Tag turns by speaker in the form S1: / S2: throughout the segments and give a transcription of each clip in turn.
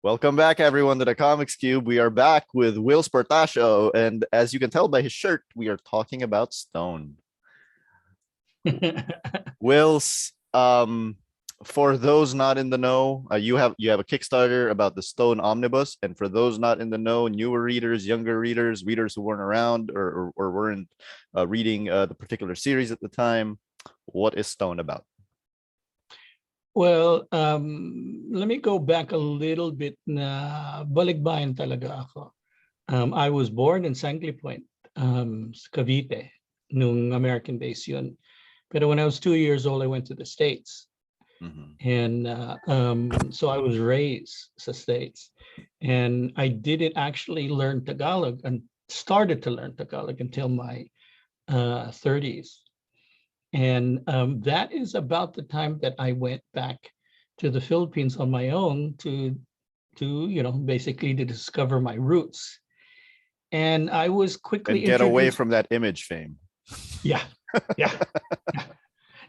S1: Welcome back, everyone, to the Comics Cube. We are back with Whilce Portacio, and as you can tell by his shirt, we are talking about stone. Whilce, for those not in the know, you have a Kickstarter about the Stone Omnibus, and for those not in the know, newer readers, younger readers, readers who weren't around or weren't reading the particular series at the time, what is Stone about?
S2: Well, let me go back a little bit na balikbayan talaga ako. I was born in Sangli Point, Cavite, nung American base yun. Pero when I was 2 years old, I went to the States. And so I was raised sa States. And I didn't actually learn Tagalog and started to learn Tagalog until my 30s. And that is about the time that I went back to the Philippines on my own to basically to discover my roots. And I was quickly
S1: and get away from that image fame.
S2: Yeah.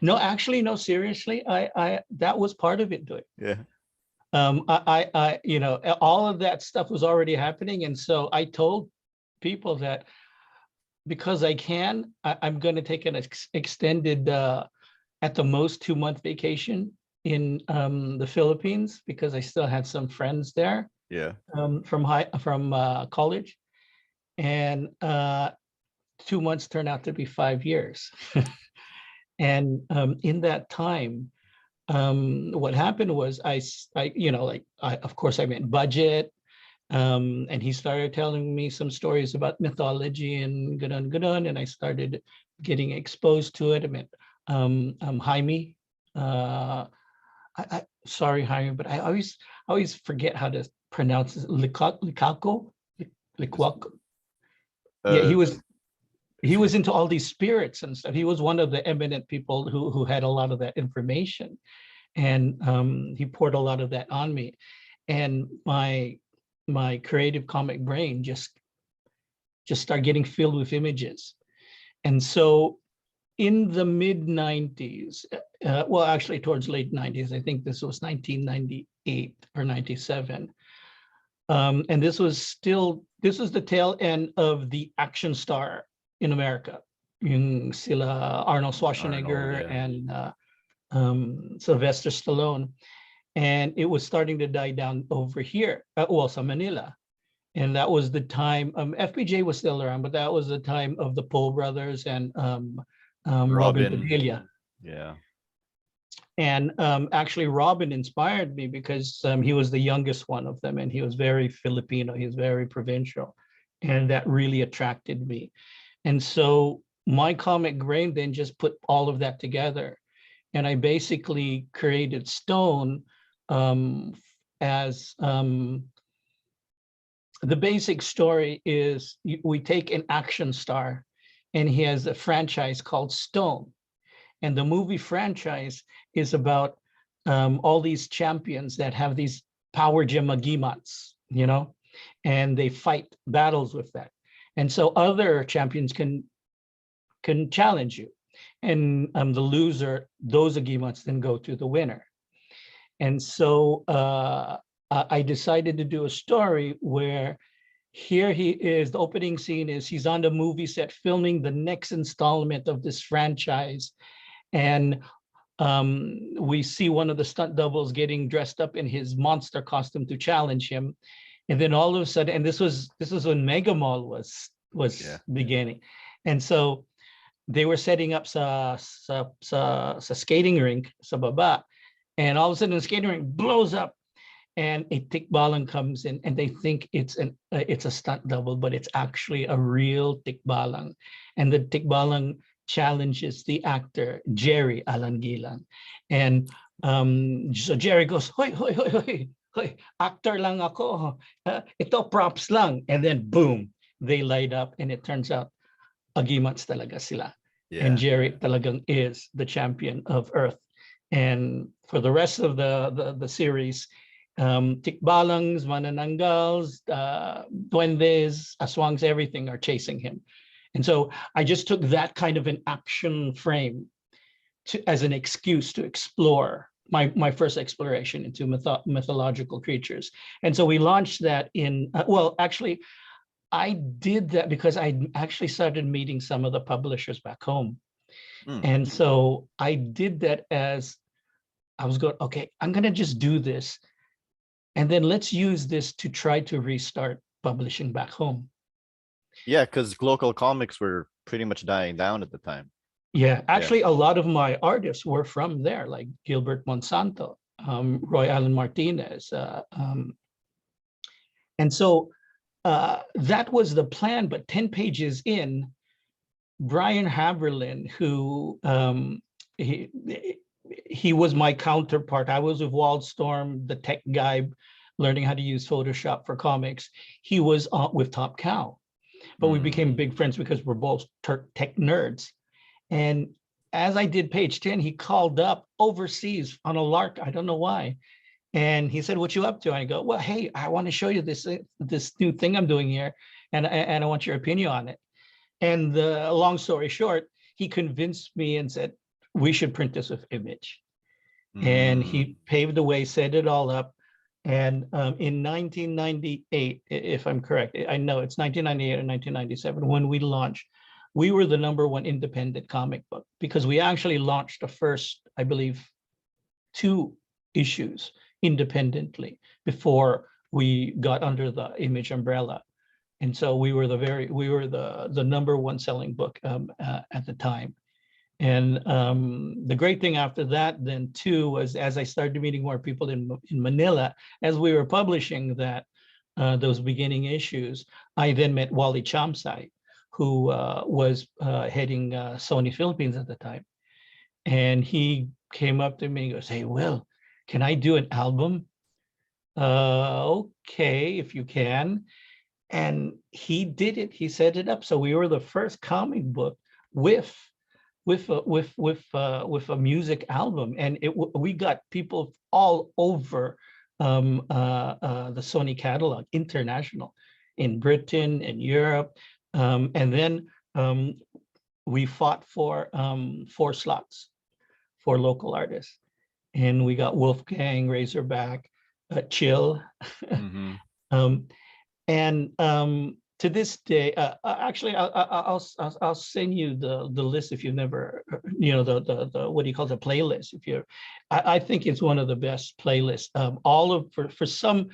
S2: No, actually, no, seriously, I that was part of it, dude.
S1: Yeah.
S2: I all of that stuff was already happening, and so I told people that because I'm going to take an extended, at the most 2-month vacation in the Philippines because I still had some friends there.
S1: Yeah.
S2: From college, and 2 months turned out to be 5 years. And in that time, what happened was of course I meant budget. And he started telling me some stories about mythology and ganon, and I started getting exposed to it. I met Jaime. Sorry, Jaime, but I always forget how to pronounce it. Licaco? Yeah, he was into all these spirits and stuff. He was one of the eminent people who had a lot of that information, and he poured a lot of that on me, and my creative comic brain just started getting filled with images. And so in the mid 90s, well, actually towards late 90s, I think this was 1998 or 97. And this was the tail end of the action star in America, yung sila Arnold Schwarzenegger and Sylvester Stallone. And it was starting to die down over here, sa Manila. And that was the time, FPJ was still around, but that was the time of the Poe brothers and Robin Padilla.
S1: Yeah.
S2: And actually Robin inspired me because he was the youngest one of them, and he was very Filipino, he was very provincial, and that really attracted me. And so my comic brain then just put all of that together. And I basically created Stone as the basic story is we take an action star, and he has a franchise called Stone. And the movie franchise is about all these champions that have these power gem Agimats, and they fight battles with that. And so other champions can challenge you. And the loser, those Agimats then go to the winner. And so I decided to do a story where here he is, the opening scene is he's on the movie set filming the next installment of this franchise. And we see one of the stunt doubles getting dressed up in his monster costume to challenge him. And then all of a sudden, and this was when Mega Mall was beginning. And so they were setting up sa skating rink sa baba. And all of a sudden the skating rink blows up, and a tikbalang comes in, and they think it's a stunt double, but it's actually a real tikbalang. And the tikbalang challenges the actor Gerry Alanguilan. And so Gerry goes, hoy, actor lang ako. Ito props lang. And then boom, they light up, and it turns out Agimats talaga sila. Yeah. And Gerry talagang is the champion of Earth. And for the rest of the series, tikbalangs, manananggals, dwendes, aswangs, everything are chasing him. And so I just took that kind of an action frame as an excuse to explore my first exploration into mythological creatures. And so we launched that in, well, actually, I did that because I actually started meeting some of the publishers back home. And so I did that as I was going, okay, I'm going to just do this. And then let's use this to try to restart publishing back home.
S1: Yeah, because local comics were pretty much dying down at the time.
S2: Yeah, actually, a lot of my artists were from there, like Gilbert Monsanto, Roy Allen Martinez. And so that was the plan, but 10 pages in, Brian Haberlin, who he was my counterpart. I was with Wildstorm, the tech guy, learning how to use Photoshop for comics. He was with Top Cow, but we became big friends because we're both tech nerds. And as I did page 10, he called up overseas on a lark. I don't know why. And he said, "What you up to?" And I go, "Well, hey, I want to show you this new thing I'm doing here, and I want your opinion on it." And long story short, he convinced me and said, "We should print this with Image." And he paved the way, set it all up. And in 1998, if I'm correct, I know it's 1998 or 1997, when we launched, we were the #1 independent comic book because we actually launched the first, I believe, 2 issues independently before we got under the Image umbrella. And so we were the #1 selling book at the time. And the great thing after that then too was, as I started meeting more people in Manila, as we were publishing that those beginning issues, I then met Wally Chamsai, who was heading Sony Philippines at the time. And he came up to me and goes, "Hey, Will, can I do an album?" Okay, if you can. And he did it. He set it up. So we were the first comic book with a music album, and we got people all over the Sony catalog, international, in Britain and Europe, and then we fought for 4 slots for local artists, and we got Wolfgang, Razorback, Chill, and to this day, actually, I'll send you the list if you've never, the what do you call the playlist? If you're, I think it's one of the best playlists. All of for some,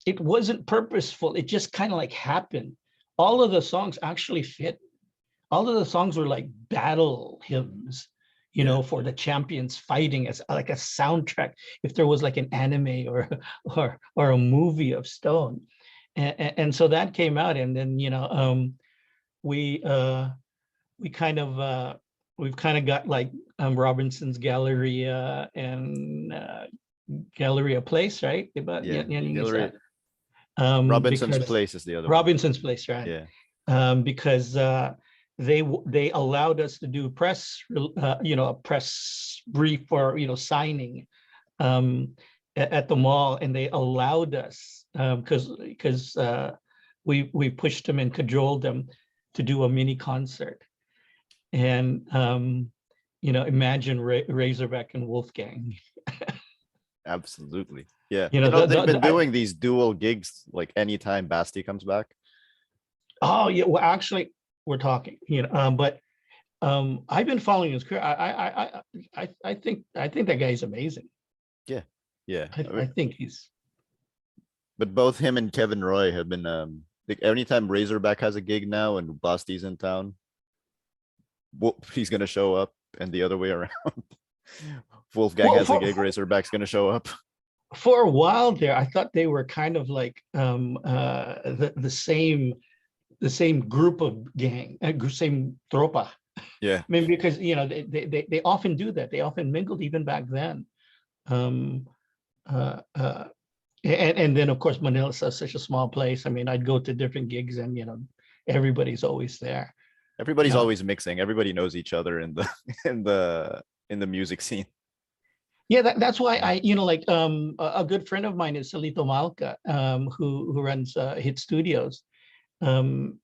S2: it wasn't purposeful. It just kind of like happened. All of the songs actually fit. All of the songs were like battle hymns, for the champions fighting as like a soundtrack. If there was like an anime or a movie of Stone. And so that came out, and then we've kind of got like Robinson's Galleria and Galleria Place, right? But
S1: Galleria. Robinson's Place is the other
S2: Robinson's Place, right?
S1: Yeah.
S2: Because they allowed us to do press, a press brief for signing at the mall, and they allowed us because we pushed them and cajoled them to do a mini concert. And imagine Razorback and Wolfgang.
S1: Absolutely. Yeah. They've been doing these dual gigs like anytime Basti comes back.
S2: Oh yeah, well actually we're talking, but I've been following his career. I think that guy's amazing.
S1: Yeah.
S2: I think he's.
S1: But both him and Kevin Roy have been like anytime Razorback has a gig now and Basti's in town, he's gonna show up, and the other way around. Wolfgang has a gig, Razorback's gonna show up.
S2: For a while there, I thought they were kind of like the same group of gang, same tropa.
S1: Yeah.
S2: I mean, because they often do that. They often mingled even back then. And then of course Manila is such a small place. I mean, I'd go to different gigs, and everybody's always there.
S1: Everybody's always mixing. Everybody knows each other in the music scene.
S2: Yeah, that's why I like a good friend of mine is Salito Malca, who runs Hit Studios, and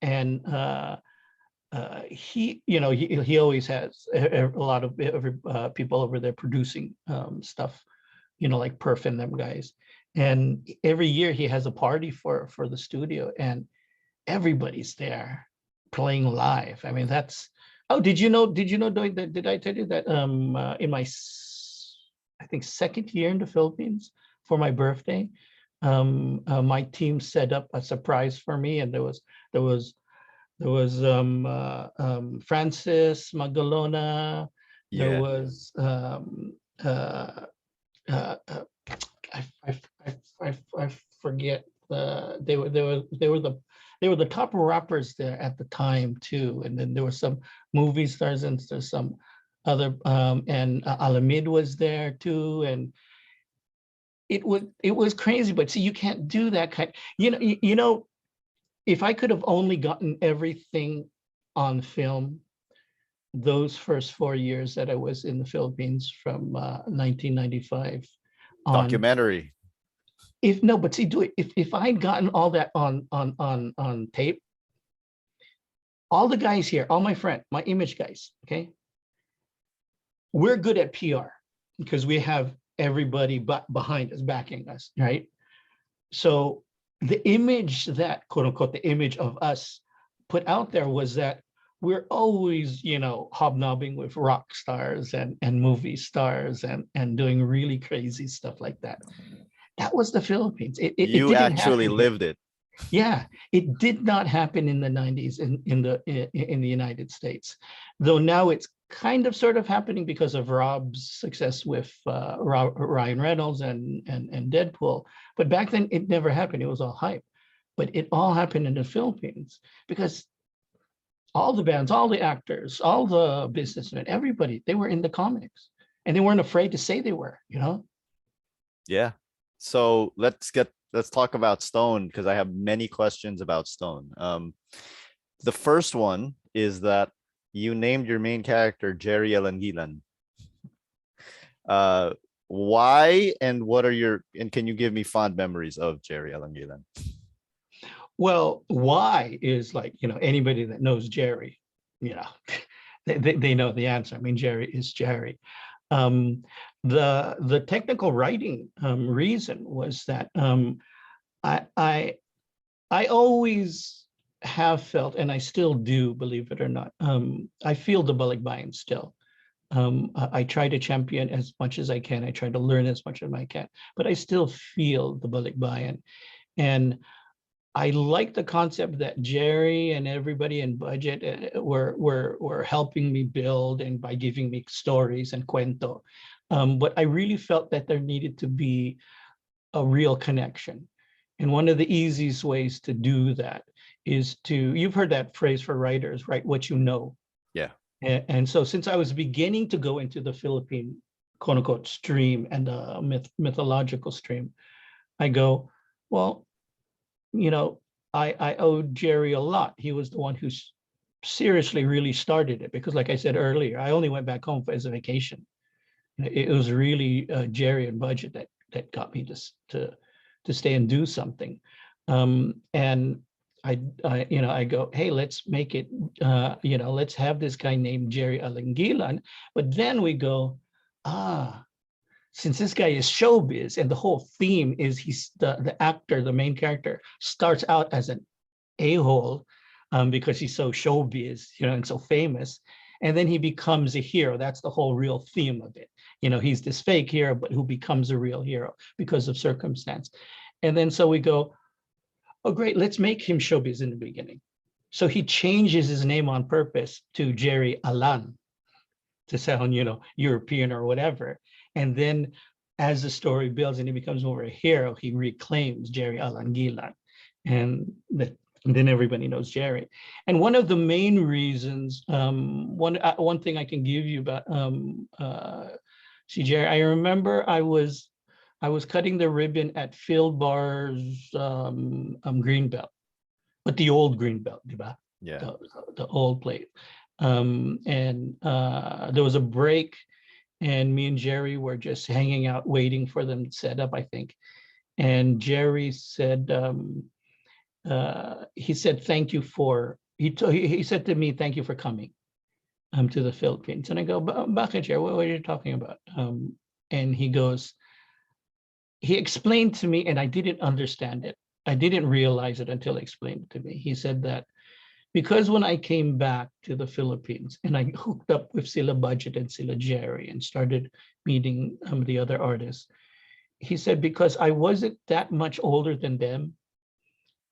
S2: he, you know, he always has a lot of people over there producing stuff, you know, like Perf and them guys. And every year he has a party for the studio, and everybody's there playing live. I mean, that's, oh, did you know, did I tell you that in my, I think, second year in the Philippines for my birthday, my team set up a surprise for me, and there was Francis Magalona, there
S1: Yeah.
S2: was uh, uh, uh, I forget, they were the top rappers there at the time too, and then there were some movie stars, and there's some other and Alamid was there too, and it was crazy. But see, you can't do that kind, you know, if I could have only gotten everything on film those first 4 years that I was in the Philippines from 1995 on,
S1: Documentary.
S2: if no, but see, do it, if I'd gotten all that on tape, all the guys here, all my friend, my image guys, okay, we're good at PR because we have everybody but behind us backing us, right? So the image that, quote unquote, the image of us put out there was that we're always, you know, hobnobbing with rock stars and movie stars and doing really crazy stuff like that. That was the Philippines. It
S1: You
S2: didn't
S1: actually
S2: happen here.
S1: lived it.
S2: Yeah, it did not happen in the 90s in the United States, though now it's kind of sort of happening because of Rob's success with Ryan Reynolds and Deadpool. But back then it never happened. It was all hype. But it all happened in the Philippines because all the bands, all the actors, all the businessmen, everybody, they were in the comics, and they weren't afraid to say they were, you know?
S1: Yeah. So let's talk about Stone, because I have many questions about Stone. The first one is that you named your main character Gerry Alanguilan. Why, and what are your, and can you give me fond memories of Gerry Alanguilan?
S2: Well, why is, like, you know, anybody that knows Gerry, you know, they know the answer. I mean, Gerry is Gerry. The technical writing reason was that I always have felt, and I still do, believe it or not, I feel the balikbayan still. I try to champion as much as I can. I try to learn as much as I can, but I still feel the balikbayan. And I like the concept that Gerry and everybody in budget were helping me build, and by giving me stories and cuento. But I really felt that there needed to be a real connection. And one of the easiest ways to do that is to, you've heard that phrase for writers, write what you know.
S1: Yeah.
S2: And so since I was beginning to go into the Philippine, quote unquote, stream and the mythological stream, I go, well, you know, I owe Gerry a lot. He was the one who seriously really started it, because like I said earlier, I only went back home as a vacation. It was really Gerry and budget that got me to stay and do something. And I go, hey, let's make it, let's have this guy named Gerry Alanguilan. But then we go, since this guy is showbiz, and the whole theme is he's the actor, the main character, starts out as an a-hole because he's so showbiz, you know, and so famous. And then he becomes a hero. That's the whole real theme of it. You know, he's this fake hero, but who becomes a real hero because of circumstance. And then so we go, oh, great, let's make him showbiz in the beginning. So he changes his name on purpose to Gerry Alan to sound, you know, European or whatever. And then as the story builds and he becomes more a hero, he reclaims Gerry Alanguilan. And then everybody knows Gerry. And one of the main reasons, one thing I can give you about Gerry, I remember I was cutting the ribbon at Phil Bar's Greenbelt, but the old Greenbelt, diba?
S1: Yeah.
S2: The old place. And there was a break, and me and Gerry were just hanging out, waiting for them to set up, I think. And Gerry said, he said, thank you for he said to me, "Thank you for coming to the Philippines." And I go, "Bakit, Gerry? What are you talking about?" And he goes, he explained to me, and I didn't understand it. I didn't realize it until he explained it to me. He said that because when I came back to the Philippines and I hooked up with Sila Budget and Sila Gerry and started meeting the other artists, he said, because I wasn't that much older than them,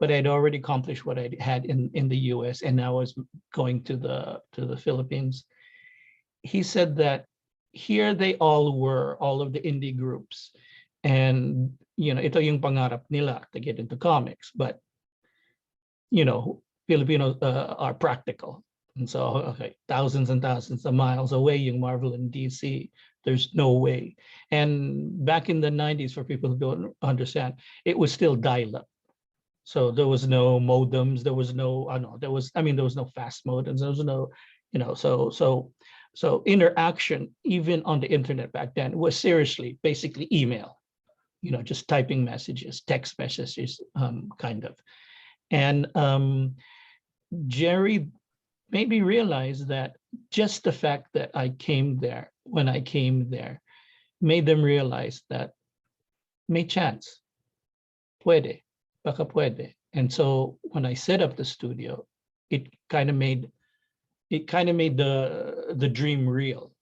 S2: but I'd already accomplished what I had in the US, and now I was going to the Philippines. He said that here they all were, all of the indie groups. And, ito yung pangarap nila to get into comics. But, Filipinos are practical. And so, okay, thousands and thousands of miles away, yung Marvel and DC, there's no way. And back in the 90s, for people who don't understand, it was still dial-up. So there was no modems, there was no, there was no fast modems, there was no, so interaction, even on the internet back then, was seriously basically email, just typing messages, text messages, kind of. And Gerry made me realize that just the fact that I came there, when I came there, made them realize that may chance, puede, baka puede. And so when I set up the studio, it kind of made the dream real.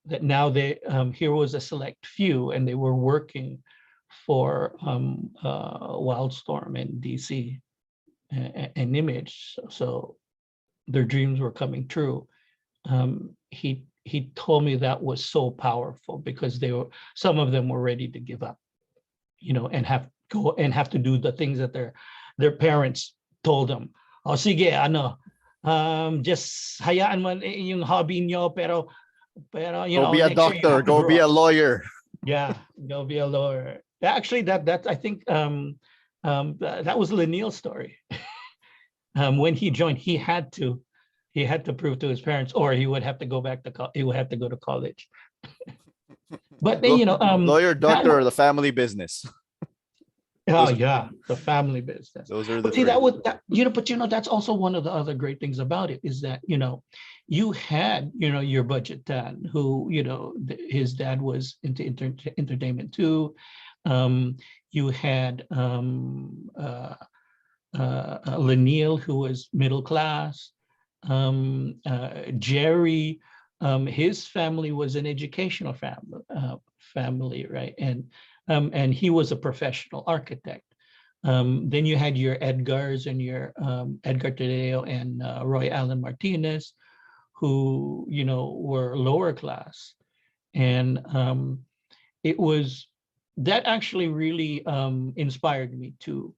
S2: That now here was a select few, and they were working for Wildstorm and DC and Image, so their dreams were coming true. He told me that was so powerful because some of them were ready to give up, and have to do the things that their parents told them. Oh, sige, just hayaan mo yung hobby nyo, pero
S1: go be a doctor, go be a lawyer.
S2: Yeah, go be a lawyer. Actually, that I think that was Lanil's story. When he joined, he had to prove to his parents, or he would have to go back to he would have to go to college. But
S1: lawyer, doctor, or the family business.
S2: Oh yeah, the family business.
S1: Those are the
S2: three.
S1: But
S2: that's also one of the other great things about it is that you had your budget dad who his dad was into entertainment too. You had Lanil, who was middle class. Gerry, his family was an educational family, right? And he was a professional architect. Then you had your Edgars and your Edgar Tadeo and Roy Allen Martinez, who were lower class, and it was that actually really inspired me to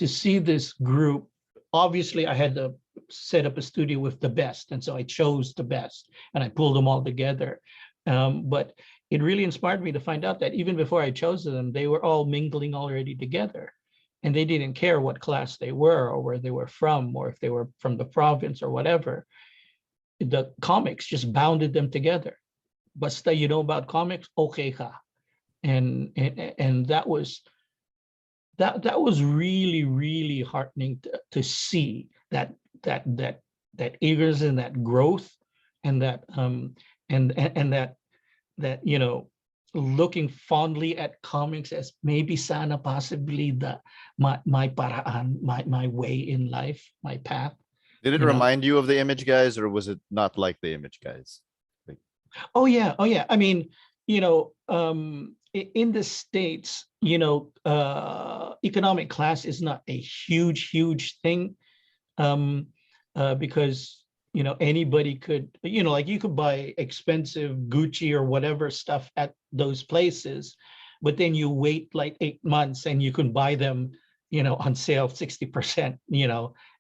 S2: see this group. Obviously, I had to set up a studio with the best, and so I chose the best, and I pulled them all together. But it really inspired me to find out that even before I chose them, they were all mingling already together, and they didn't care what class they were or where they were from, or if they were from the province or whatever. The comics just bounded them together. Basta you know about comics, okay ka. And that was really, really heartening to see that eagerness and that growth, and that that looking fondly at comics as maybe sana possibly my paraan, my way in life, my path.
S1: Did it remind you of the Image guys, or was it not like the Image guys?
S2: Oh yeah. I mean, in the States, economic class is not a huge thing, because anybody could, like you could buy expensive Gucci or whatever stuff at those places, but then you wait like 8 months and you can buy them on sale 60%,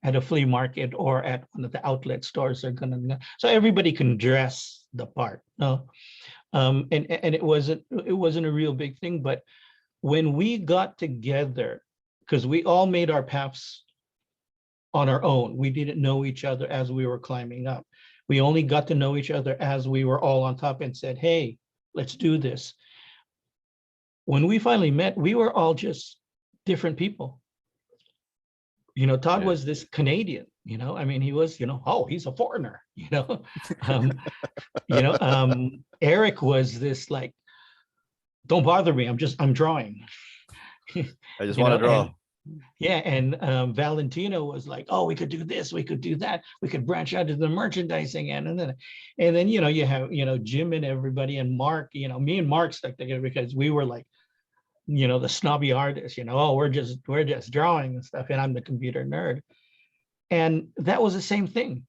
S2: at a flea market or at one of the outlet stores. So everybody can dress the part. No, and it wasn't a real big thing. But when we got together, because we all made our paths on our own, we didn't know each other as we were climbing up. We only got to know each other as we were all on top and said, hey, let's do this. When we finally met, we were all just different people. Todd was this Canadian, I mean, he was, oh, he's a foreigner, um, Eric was this like, don't bother me, I'm drawing.
S1: I just want to draw.
S2: And yeah, and Valentino was like, oh, we could do this, we could do that, we could branch out to the merchandising end, and then you have Jim and everybody, and Mark, me and Mark stuck together because we were like, the snobby artists, oh, we're just drawing and stuff, and I'm the computer nerd. And that was the same thing.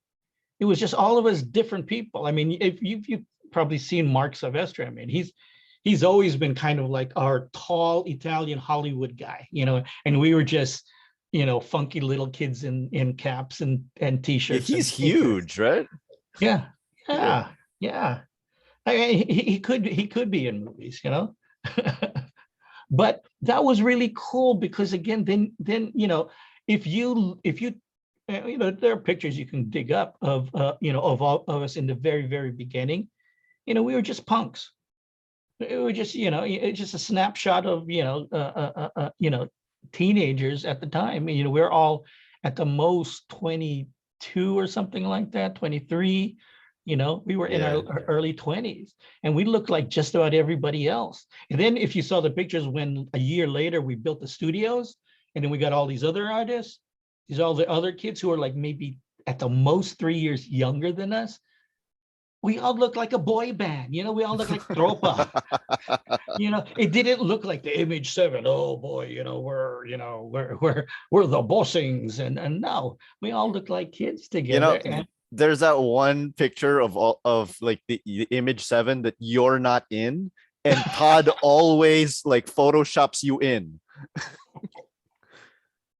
S2: It was just all of us different people. I mean, if you've probably seen Mark Silvestri, I mean, he's always been kind of like our tall Italian Hollywood guy, and we were just, funky little kids in caps and t-shirts.
S1: He's huge, right?
S2: Yeah. I mean, he could be in movies, But that was really cool because again, then if you there are pictures you can dig up of of all of us in the very, very beginning. We were just punks. It was just it's just a snapshot of teenagers at the time. We were all at the most 22 or something like that, 23. We were in our early 20s, and we looked like just about everybody else. And then if you saw the pictures when a year later we built the studios, and then we got all these other artists, all the other kids who are like maybe at the most 3 years younger than us, we all look like a boy band. We all look like Tropa. It didn't look like the Image 7. Oh boy, we're the bossings, and no, we all look like kids together.
S1: There's that one picture of like the Image 7 that you're not in, and Todd always like photoshops you in.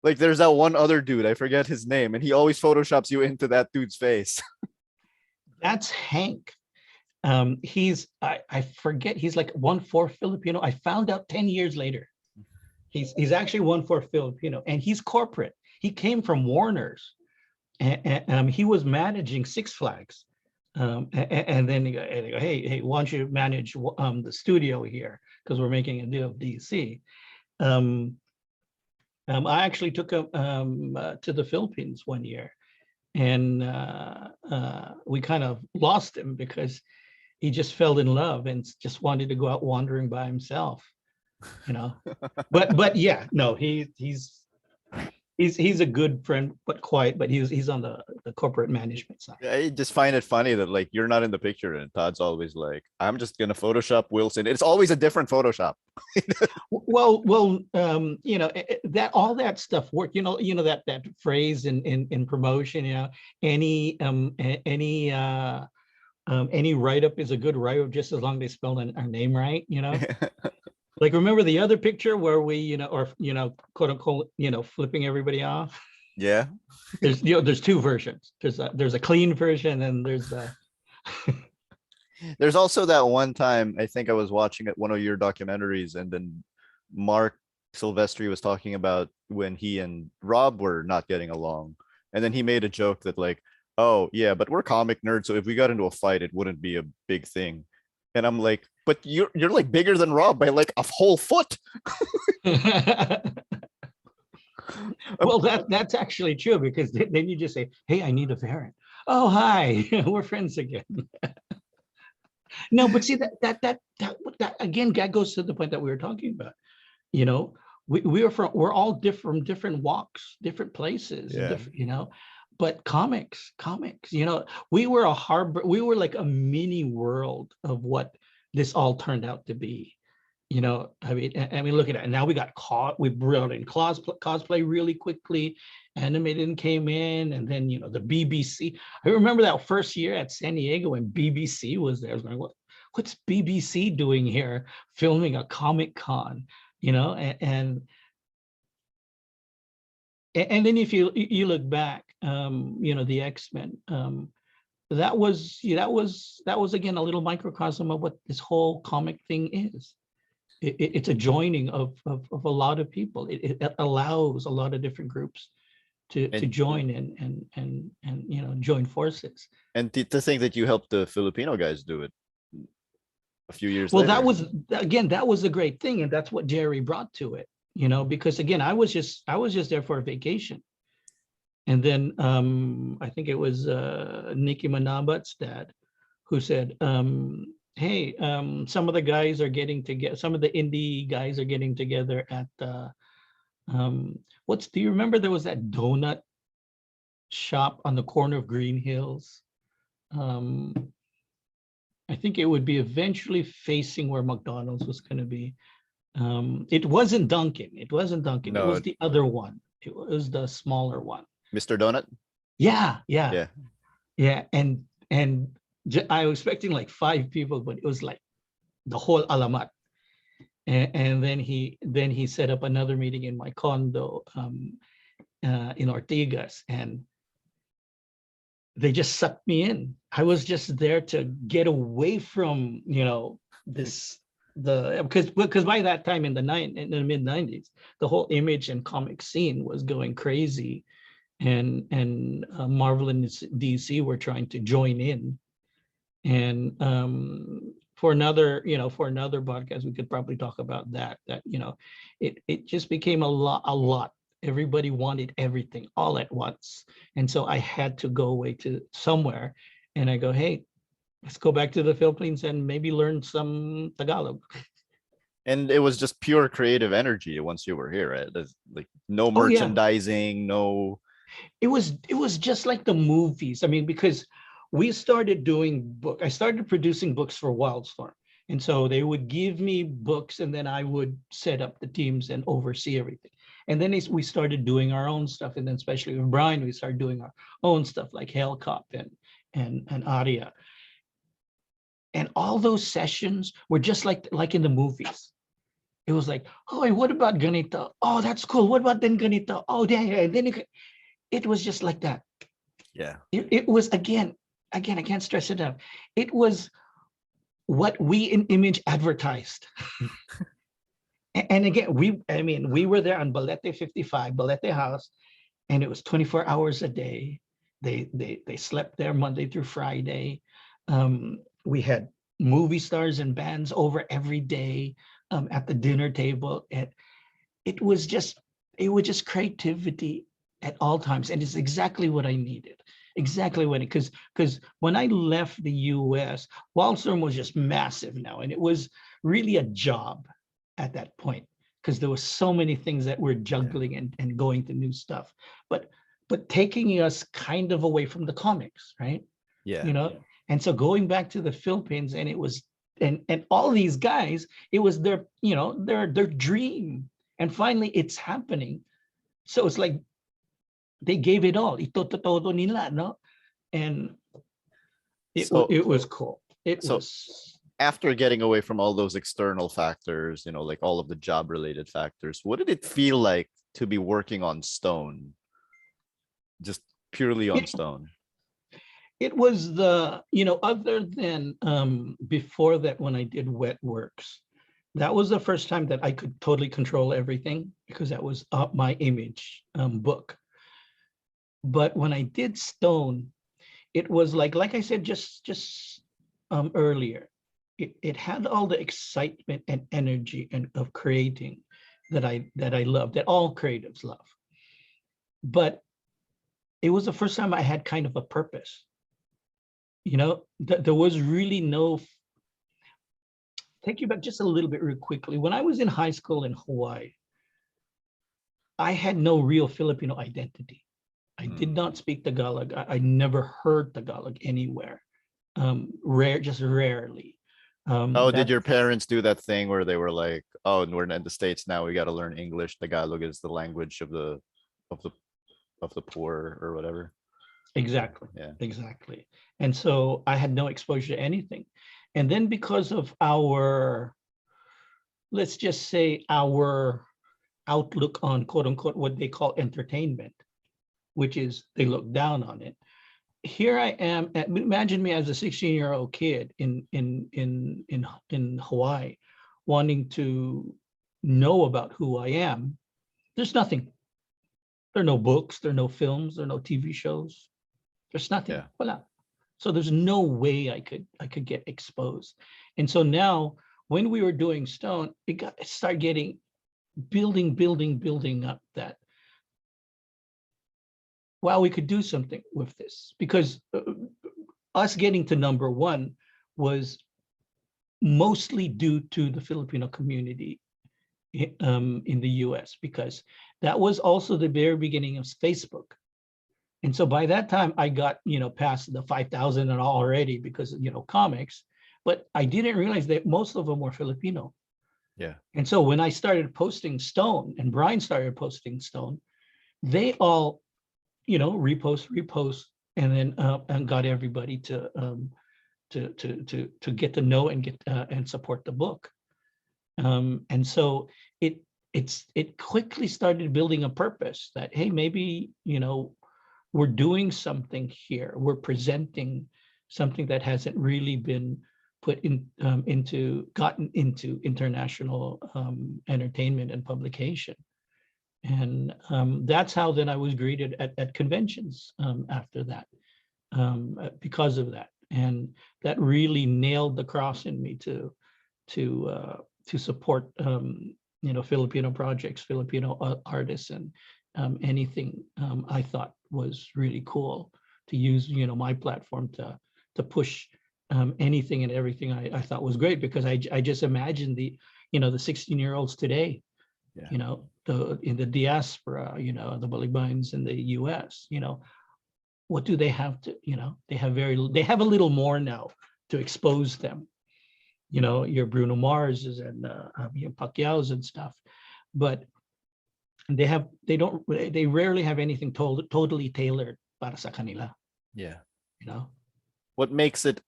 S1: Like there's that one other dude, I forget his name, and he always photoshops you into that dude's face.
S2: That's Hank. He's I forget, he's like 1/4 Filipino. I found out 10 years later. He's actually 1/4 Filipino, and he's corporate. He came from Warner's, and he was managing Six Flags. And then they go, hey, why don't you manage the studio here, because we're making a deal with DC. I actually took him to the Philippines one year, and we kind of lost him because he just fell in love and just wanted to go out wandering by himself, But yeah, no, he's a good friend, but quiet. But he's on the corporate management side.
S1: I just find it funny that like you're not in the picture, and Todd's always like, I'm just gonna Photoshop Wilson. It's always a different Photoshop.
S2: Well, that all that stuff worked. That phrase in promotion. Any write-up is a good write-up just as long as they spell our name right. Like, remember the other picture where we, quote unquote, flipping everybody off?
S1: Yeah.
S2: There's two versions. There's a clean version, and there's a.
S1: There's also that one time I think I was watching one of your documentaries, and then Mark Silvestri was talking about when he and Rob were not getting along, and then he made a joke that like, oh yeah, but we're comic nerds, so if we got into a fight, it wouldn't be a big thing. And I'm like, but you're like bigger than Rob by like a whole foot.
S2: Well, that's actually true, because then you just say, hey, I need a variant. Oh, hi, we're friends again. No, but see that again, that goes to the point that we were talking about. We're all from different walks, different places, but comics, we were like a mini world of what this all turned out to be. I mean, look at it. And now we brought in cosplay really quickly. Animated came in, and then the BBC. I remember that first year at San Diego when BBC was there. I was going, what's BBC doing here, filming a Comic Con? And then if you look back, the X-Men, that was again a little microcosm of what this whole comic thing is. It's a joining of a lot of people. It allows a lot of different groups to join and join forces. And
S1: to think that you helped the Filipino guys do it a few years
S2: later.
S1: Well,
S2: that was a great thing, and that's what Gerry brought to it. Because again, I was just there for a vacation. And then I think it was Nikki Manabat's dad who said, hey, some of the guys are getting together, some of the indie guys are getting together at do you remember there was that donut shop on the corner of Green Hills? I think it would be eventually facing where McDonald's was going to be. It wasn't Dunkin'. It wasn't Dunkin'. It
S1: No,
S2: was the other one. It was the smaller one.
S1: Mr. Donut.
S2: Yeah, yeah,
S1: Yeah.
S2: yeah. And I was expecting like 5 people, but it was like the whole Alamat. And then he set up another meeting in my condo in Ortigas, and they just sucked me in. I was just there to get away from, because by that time in the mid 90s, the whole image and comic scene was going crazy, and Marvel and DC were trying to join in. And for another podcast, we could probably talk about that. It just became a lot. Everybody wanted everything all at once. And so I had to go away to somewhere, and I go, hey, let's go back to the Philippines and maybe learn some Tagalog.
S1: And it was just pure creative energy once you were here, right? There's like no merchandising, no.
S2: It was just like the movies. I mean, because we started I started producing books for Wildstorm. And so they would give me books, and then I would set up the teams and oversee everything. And then we started doing our own stuff. And then especially with Brian, we started doing our own stuff like Hellcop and Aria. And all those sessions were just like in the movies. It was like, oh, what about ganito? Oh, that's cool. What about then ganito? Oh, yeah. And then it was just like that.
S1: Yeah.
S2: It was, again, I can't stress it enough. It was what we in Image advertised. And again, we were there on Balete 55, Balete House, and it was 24 hours a day. They slept there Monday through Friday. We had movie stars and bands over every day at the dinner table. And it was just creativity at all times. And it's exactly what I needed. Exactly what because when I left the US, Wildstorm was just massive now. And it was really a job at that point, because there were so many things that we're juggling and going to new stuff, but taking us kind of away from the comics, right?
S1: Yeah.
S2: And so going back to the Philippines, and it was, and all these guys, it was their dream, and finally it's happening. So it's like they gave it all. Ito todo nila, no? And it was cool. It was.
S1: After getting away from all those external factors, like all of the job related factors, what did it feel like to be working on Stone? Just purely on Stone.
S2: It was other than before that, when I did Wet Works, that was the first time that I could totally control everything, because that was my Image book. But when I did Stone, it was like I said just earlier, it had all the excitement and energy of creating that I love, that all creatives love. But it was the first time I had kind of a purpose. There was really no. Take you back just a little bit real quickly. When I was in high school in Hawaii, I had no real Filipino identity. I did not speak Tagalog. I never heard Tagalog anywhere. Just rarely.
S1: Did your parents do that thing where they were like, oh, we're in the States now, we got to learn English. Tagalog is the language of the poor or whatever.
S2: Exactly.
S1: Yeah.
S2: Exactly. And so I had no exposure to anything. And then because of our, let's just say, our outlook on quote unquote what they call entertainment, which is they look down on it. Here I am. Imagine me as a 16-year-old kid in Hawaii, wanting to know about who I am. There's nothing. There are no books. There are no films. There are no TV shows. There's nothing.
S1: Yeah.
S2: Voila. So there's no way I could get exposed. And so now, when we were doing Stone, it started getting building up that wow, we could do something with this, because us getting to #1 was mostly due to the Filipino community in the US, because that was also the very beginning of Facebook. And so by that time I got, past the 5,000 and already, because, comics, but I didn't realize that most of them were Filipino.
S1: Yeah.
S2: And so when I started posting Stone and Brian started posting Stone, they all, repost, and then and got everybody to get to know and get and support the book. And so it quickly started building a purpose that, hey, maybe, we're doing something here. We're presenting something that hasn't really been put gotten into international entertainment and publication. And that's how then I was greeted at conventions after that, because of that. And that really nailed the cross in me to support Filipino projects, Filipino artists, and anything I thought was really cool to use my platform to push anything and everything I thought was great, because I just imagined the 16-year-olds today,
S1: Yeah.
S2: in the diaspora, the Balikbayans in the US, what do they have to, they have a little more now to expose them, your Bruno Marses and your Pacquiao's and stuff, but they rarely have anything totally tailored para sa kanila.
S1: Yeah.
S2: What
S1: makes it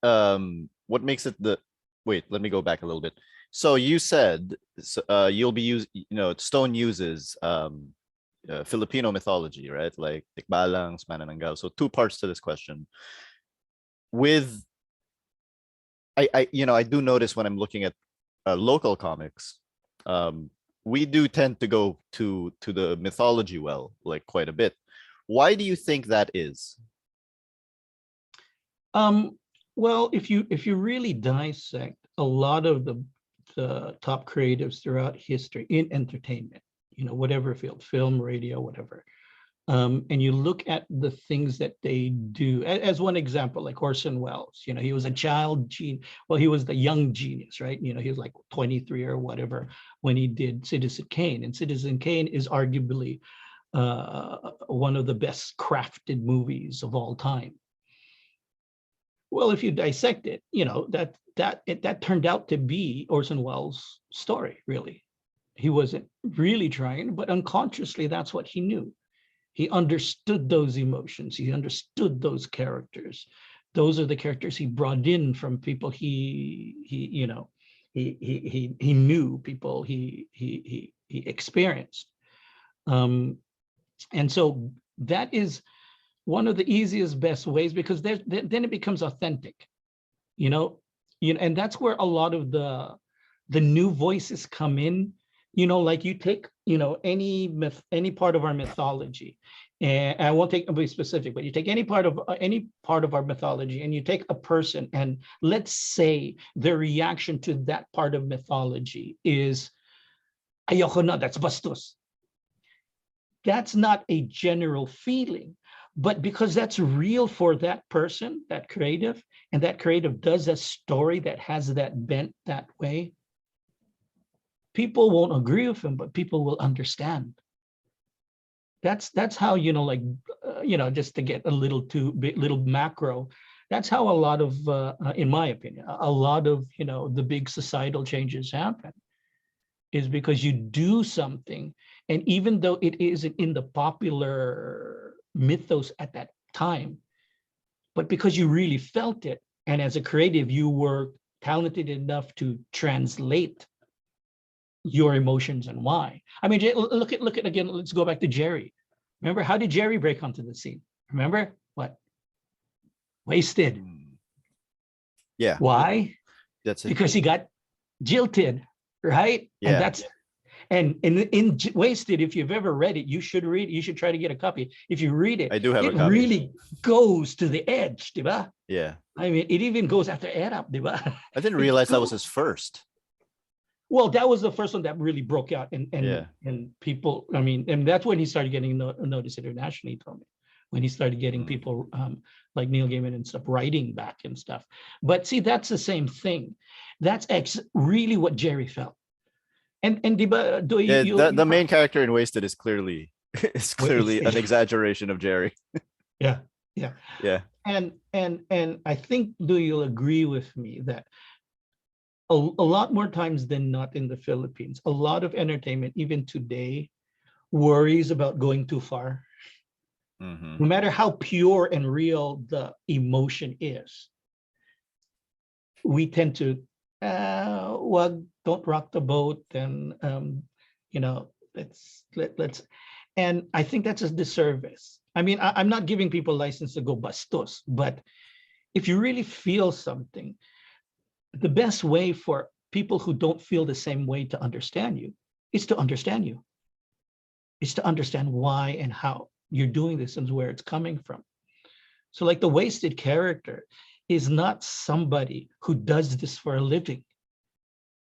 S1: wait, let me go back a little bit. So you said you'll be Stone uses Filipino mythology, right? Like tikbalangs, manananggals. So two parts to this question. With I do notice when I'm looking at local comics, we do tend to go to the mythology well, like quite a bit. Why do you think that is?
S2: Well, if you really dissect a lot of the top creatives throughout history in entertainment, whatever field, film, radio, whatever, and you look at the things that they do, as one example, like Orson Welles, he was a child genius. Well, he was the young genius, right? He was like 23 or whatever when he did Citizen Kane, and Citizen Kane is arguably one of the best crafted movies of all time. Well, if you dissect it, that turned out to be Orson Welles' story, really. He wasn't really trying, but unconsciously, that's what he knew. He understood those emotions. He understood those characters. Those are the characters he brought in from people he knew, people he experienced. And so that is one of the easiest, best ways, because then it becomes authentic, and that's where a lot of the new voices come in. Like you take, any part of our mythology, and I won't be specific, but you take any part of our mythology, and you take a person, and let's say their reaction to that part of mythology is, ayoko na, that's bastos. That's not a general feeling, but because that's real for that person, that creative, and that creative does a story that has that bent that way, people won't agree with him, but people will understand. That's how, just to get a little macro, that's how a lot of, in my opinion, a lot of, the big societal changes happen, is because you do something, and even though it isn't in the popular mythos at that time, but because you really felt it, and as a creative, you were talented enough to translate your emotions and why. I mean, look at again, let's go back to Gerry. Remember, how did Gerry break onto the scene? Remember what? Wasted.
S1: Yeah.
S2: Why?
S1: That's it.
S2: Because he got jilted, right?
S1: Yeah.
S2: And in Wasted, if you've ever read it, you should try to get a copy. If you read it,
S1: I do have
S2: it
S1: a copy.
S2: really goes to the edge, diba?
S1: Yeah.
S2: I mean, it even goes after Erap, diba?
S1: I didn't realize that was his first.
S2: Well, that was the first one that really broke out, and
S1: Yeah.
S2: and people, I mean, and that's when he started getting noticed internationally, he told me. when he started getting people like Neil Gaiman and stuff writing back and stuff. But see, that's the same thing. That's really what Gerry felt. And diba, do
S1: Yeah,
S2: you,
S1: the main character in Wasted is clearly an exaggeration of Gerry.
S2: Yeah, yeah,
S1: Yeah.
S2: And I think, do you agree with me that a lot more times than not in the Philippines, a lot of entertainment, even today, worries about going too far. No matter how pure and real the emotion is, we tend to, well, don't rock the boat, and you know, let's, and I think that's a disservice. I mean, I'm not giving people license to go bastos, but if you really feel something, the best way for people who don't feel the same way to understand you is to understand you. It's to understand why and how you're doing this and where it's coming from. So like the Wasted character is not somebody who does this for a living.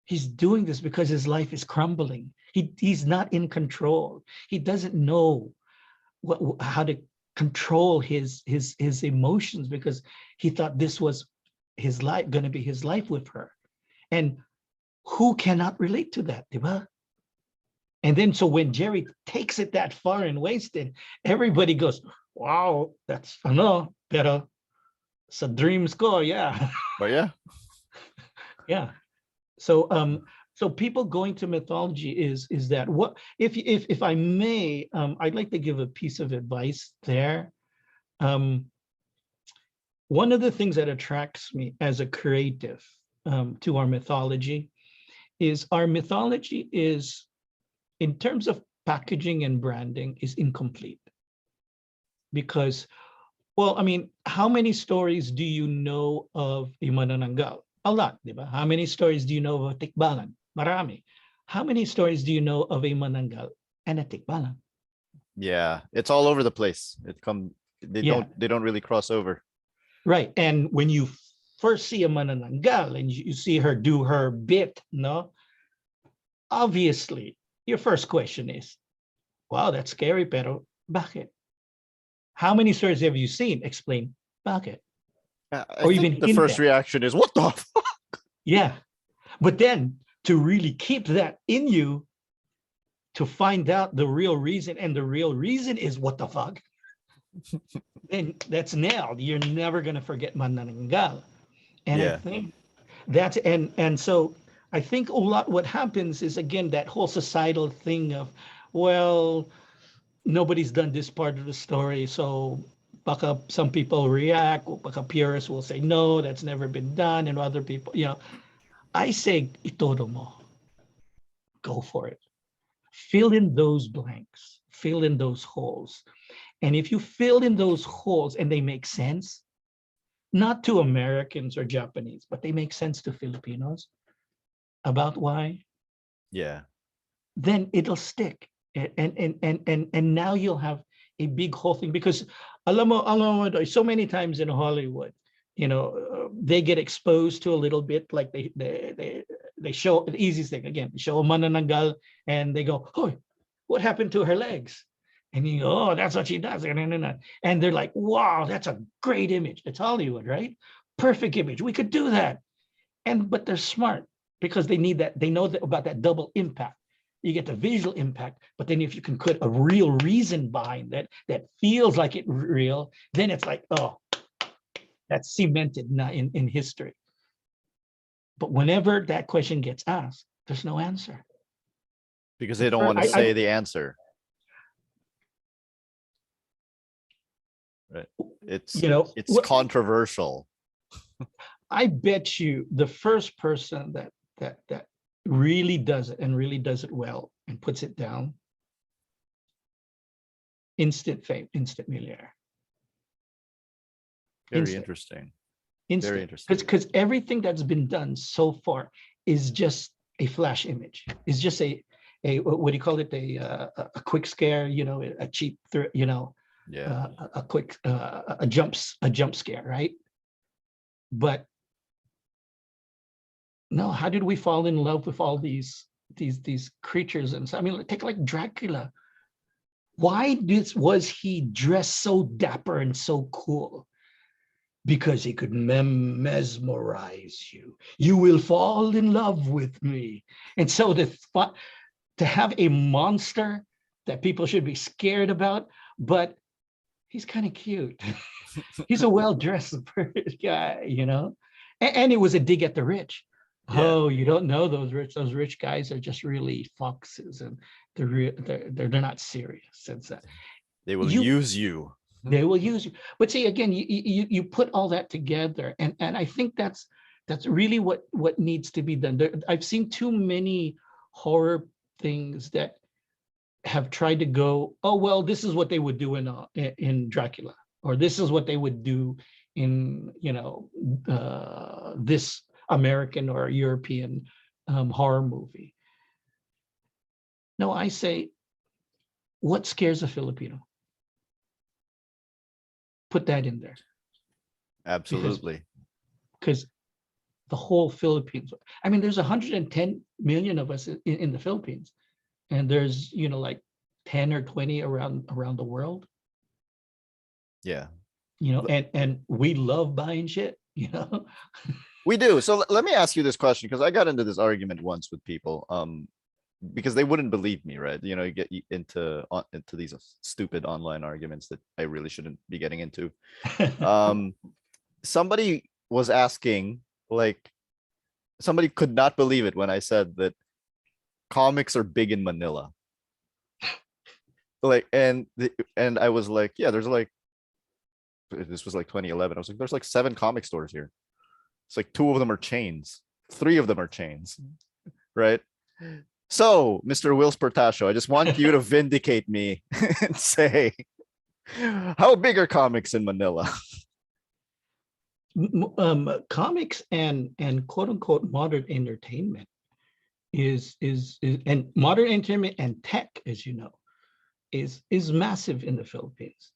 S2: He's doing this because his life is crumbling. He's not in control. He doesn't know how to control his emotions, because he thought this was his life, going to be his life with her. And who cannot relate to that, diba? And then so when Gerry takes it that far and Wasted, everybody goes, wow, that's pero sa dreams ko, yeah.
S1: But yeah.
S2: Yeah. So so people going to mythology is that, what if I may, I'd like to give a piece of advice there. One of the things that attracts me as a creative to our mythology is in terms of packaging and branding, is incomplete. Because, well, I mean, how many stories do you know of a manananggal? A lot, diba? How many stories do you know of a tikbalang? Marami. How many stories do you know of a manananggal and a tikbalang?
S1: Yeah, it's all over the place. They don't really cross over.
S2: Right. And when you first see a manananggal and you see her do her bit, no, obviously your first question is, wow, that's scary, pero bakit? How many stories have you seen? Explain bakit.
S1: I think the first reaction is, what the fuck?
S2: Yeah. But then to really keep that in you, to find out the real reason, and the real reason is what the fuck, then that's nailed. You're never going to forget manananggal. And I think that's, and so I think a lot what happens is, again, that whole societal thing of, well, nobody's done this part of the story, so baka some people react, baka purists will say, no, that's never been done, and other people, I say, itodo mo. Go for it. Fill in those blanks, fill in those holes. And if you fill in those holes and they make sense, not to Americans or Japanese, but they make sense to Filipinos about why, then it'll stick. And now you'll have a big whole thing, because alam mo, so many times in Hollywood, they get exposed to a little bit, like they show the easiest thing, again, they show a manananggal and they go, oh, what happened to her legs? And you go, oh, that's what she does. And they're like, wow, that's a great image. It's Hollywood, right? Perfect image. We could do that. But they're smart, because they need that. They know about that double impact. You get the visual impact, but then if you can put a real reason behind that feels like it real, then it's like, oh, that's cemented in history. But whenever that question gets asked, there's no answer.
S1: Because they don't want to say the answer. Right. It's controversial.
S2: I bet you the first person that really does it, and really does it well and puts it down, instant fame, instant millionaire.
S1: Very interesting. Very interesting.
S2: Because everything that's been done so far is just a flash image. It's just a what do you call it? A quick scare, a cheap, a quick a jump scare, right? But no, how did we fall in love with all these creatures? And so, I mean, take like Dracula. Why was he dressed so dapper and so cool? Because he could mesmerize you. You will fall in love with me. And so to have a monster that people should be scared about, but he's kind of cute. He's a well-dressed guy, you know? And it was a dig at the rich.
S1: Yeah.
S2: Oh, you don't know those rich. Those rich guys are just really foxes, and they're not serious. It's
S1: They will use you.
S2: they will use you. But see, again, you put all that together, and I think that's really what needs to be done. I've seen too many horror things that have tried to go, oh well, this is what they would do in Dracula, or this is what they would do in, you know, this American or European horror movie. No, I say, what scares a Filipino? Put that in there.
S1: Absolutely.
S2: Because the whole Philippines, I mean, there's 110 million of us in the Philippines, and there's, you know, like 10 or 20 around the world.
S1: Yeah.
S2: You know, and we love buying shit, you know.
S1: We do. So let me ask you this question, because I got into this argument once with people, because they wouldn't believe me, right? You know, you get into these stupid online arguments that I really shouldn't be getting into. Somebody was asking, like, somebody could not believe it when I said that comics are big in Manila. Like, and I was like, yeah, there's like, this was like 2011. I was like, there's like 7 comic stores here. It's like 2 of them are chains. 3 of them are chains, right? So, Mr. Whilce Portacio, I just want you to vindicate me and say, how big are comics in Manila?
S2: Comics and quote unquote modern entertainment is and modern entertainment and tech, as you know, is massive in the Philippines.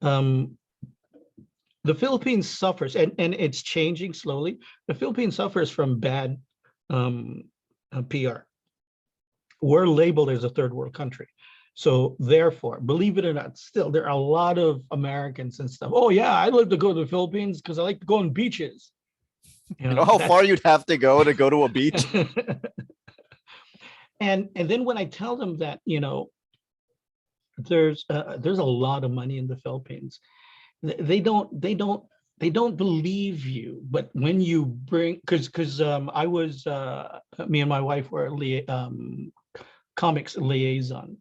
S2: The Philippines suffers, and it's changing slowly. The Philippines suffers from bad PR. We're labeled as a third world country. So therefore, believe it or not, still there are a lot of Americans and stuff. Oh yeah, I'd love to go to the Philippines because I like to go on beaches.
S1: You know how far you'd have to go to a beach?
S2: And then when I tell them that, you know, there's a lot of money in the Philippines, they don't believe you. But when you bring, because I was me and my wife were comics liaison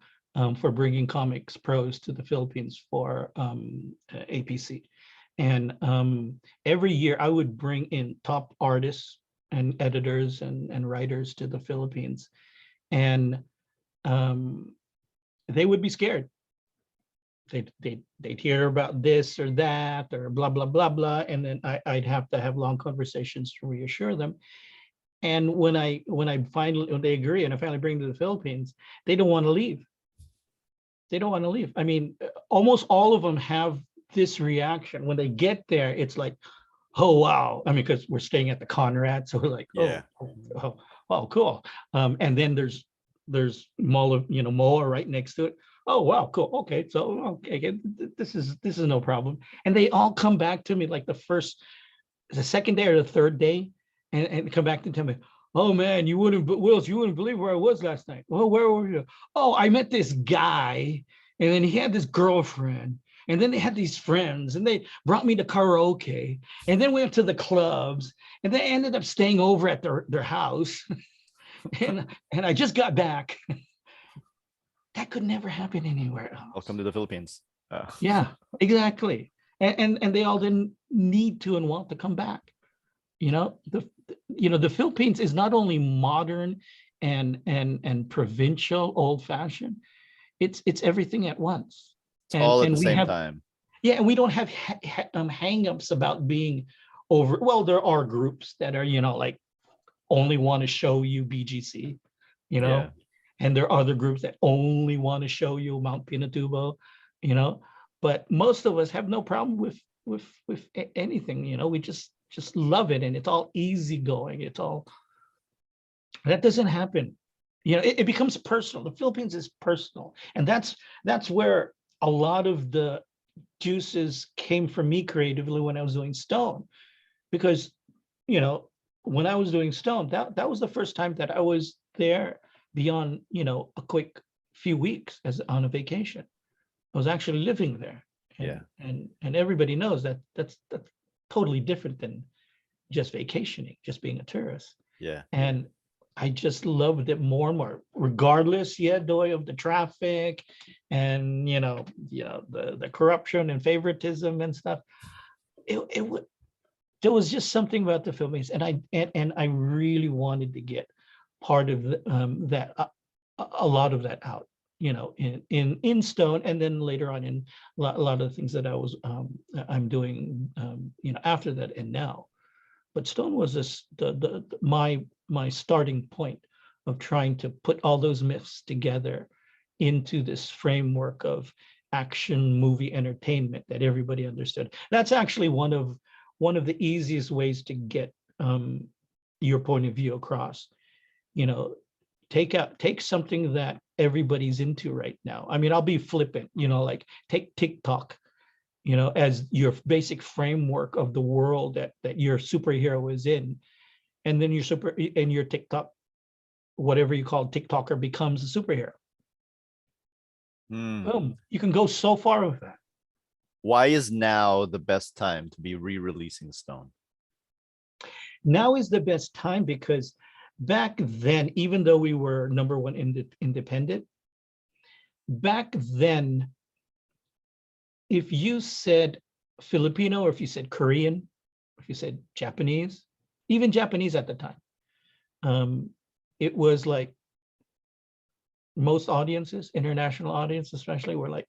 S2: for bringing comics pros to the Philippines for APC, and every year I would bring in top artists and editors and writers to the Philippines, and they would be scared. They'd hear about this or that or blah blah blah blah, and then I'd have to have long conversations to reassure them. And when they agree and I finally bring them to the Philippines, they don't want to leave. They don't want to leave. I mean, almost all of them have this reaction when they get there. It's like, oh wow! I mean, because we're staying at the Conrad, so we're like,
S1: Yeah.
S2: oh, cool. And then there's Mall of, you know, MOA right next to it. Oh wow, cool. Okay, so okay, this is no problem. And they all come back to me like the second day or the third day, and come back to tell me, oh man, Whilce, you wouldn't believe where I was last night. Well, where were you? Oh, I met this guy, and then he had this girlfriend, and then they had these friends, and they brought me to karaoke, and then we went to the clubs, and they ended up staying over at their house, and I just got back. That could never happen anywhere else.
S1: Welcome to the Philippines.
S2: Yeah, exactly. And they all didn't need to and want to come back. You know, the Philippines is not only modern and provincial, old-fashioned. It's everything at once.
S1: It's all at the same time.
S2: Yeah, and we don't have hang-ups about being over. Well, there are groups that are, you know, like only want to show you BGC, you know. Yeah. And there are other groups that only want to show you Mount Pinatubo, you know, but most of us have no problem with anything, you know. We just love it, and it's all easygoing. It's all, that doesn't happen You know, it becomes personal. The Philippines is personal, and that's where a lot of the juices came from me creatively when I was doing Stone, because you know, when I was doing Stone, that was the first time that I was there beyond, you know, a quick few weeks as on a vacation. I was actually living there.
S1: Yeah.
S2: And everybody knows that that's totally different than just vacationing, just being a tourist.
S1: Yeah.
S2: And I just loved it more and more, regardless, yeah, Doy, of the traffic and the corruption and favoritism and stuff. There was just something about the Philippines, and I really wanted to get part of that, a lot of that out, you know, in Stone, and then later on in a lot of the things that I'm doing, you know, after that and now. But Stone was my starting point of trying to put all those myths together into this framework of action movie entertainment that everybody understood. That's actually one of the easiest ways to get your point of view across. You know, take something that everybody's into right now. I mean, I'll be flippant, you know, like take TikTok, you know, as your basic framework of the world that your superhero is in, and then your TikTok, whatever you call TikToker, becomes a superhero. Boom, you can go so far with that.
S1: Why is now the best time to be re-releasing Stone?
S2: Now is the best time because back then, even though we were #1 independent, back then, if you said Filipino, or if you said Korean, if you said Japanese, even Japanese at the time, it was like most audiences, international audiences especially, were like,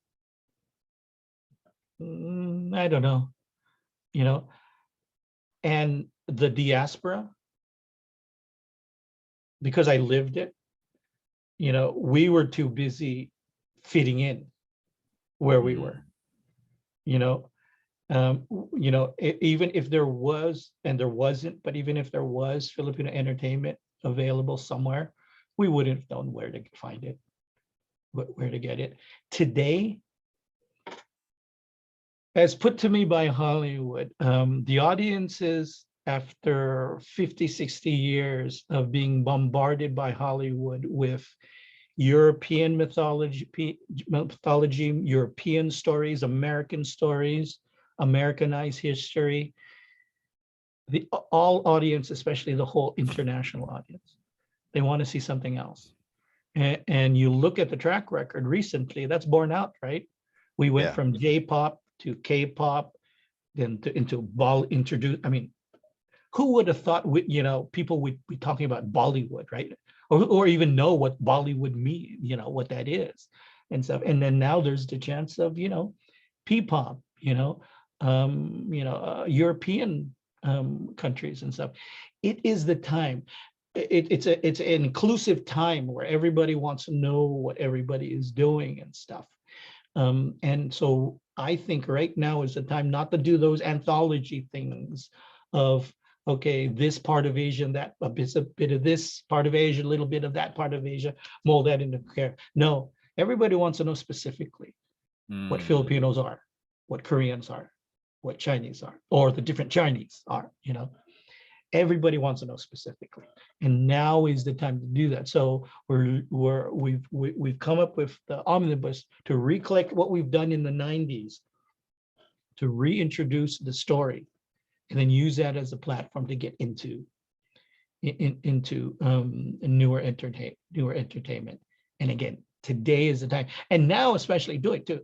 S2: I don't know, you know. And the diaspora, because I lived it, you know, we were too busy fitting in where we were, you know. Even if there was, and there wasn't, but even if there was Filipino entertainment available somewhere, we wouldn't have known where to find it, where to get it. Today, as put to me by Hollywood, the audiences, after 50, 60 years of being bombarded by Hollywood with European mythology, European stories, American stories, Americanized history, all audience, especially the whole international audience, they want to see something else. And you look at the track record recently, that's borne out, right? We went from J-pop to K-pop, then introduce. I mean, who would have thought, people would be talking about Bollywood, right? Or even know what Bollywood means, what that is and stuff. And then now there's the chance of, P-pop, European countries and stuff. It is the time. It's an inclusive time where everybody wants to know what everybody is doing and stuff. And so I think right now is the time not to do those anthology things of, okay, this part of Asia and that, a bit of this part of Asia, a little bit of that part of Asia, mold that into care. No, everybody wants to know specifically what Filipinos are, what Koreans are, what Chinese are, or the different Chinese are, Everybody wants to know specifically, and now is the time to do that. So we've come up with the Omnibus to recollect what we've done in the 90s, to reintroduce the story, and then use that as a platform to get into newer entertainment. And again, today is the time, and now especially do it too.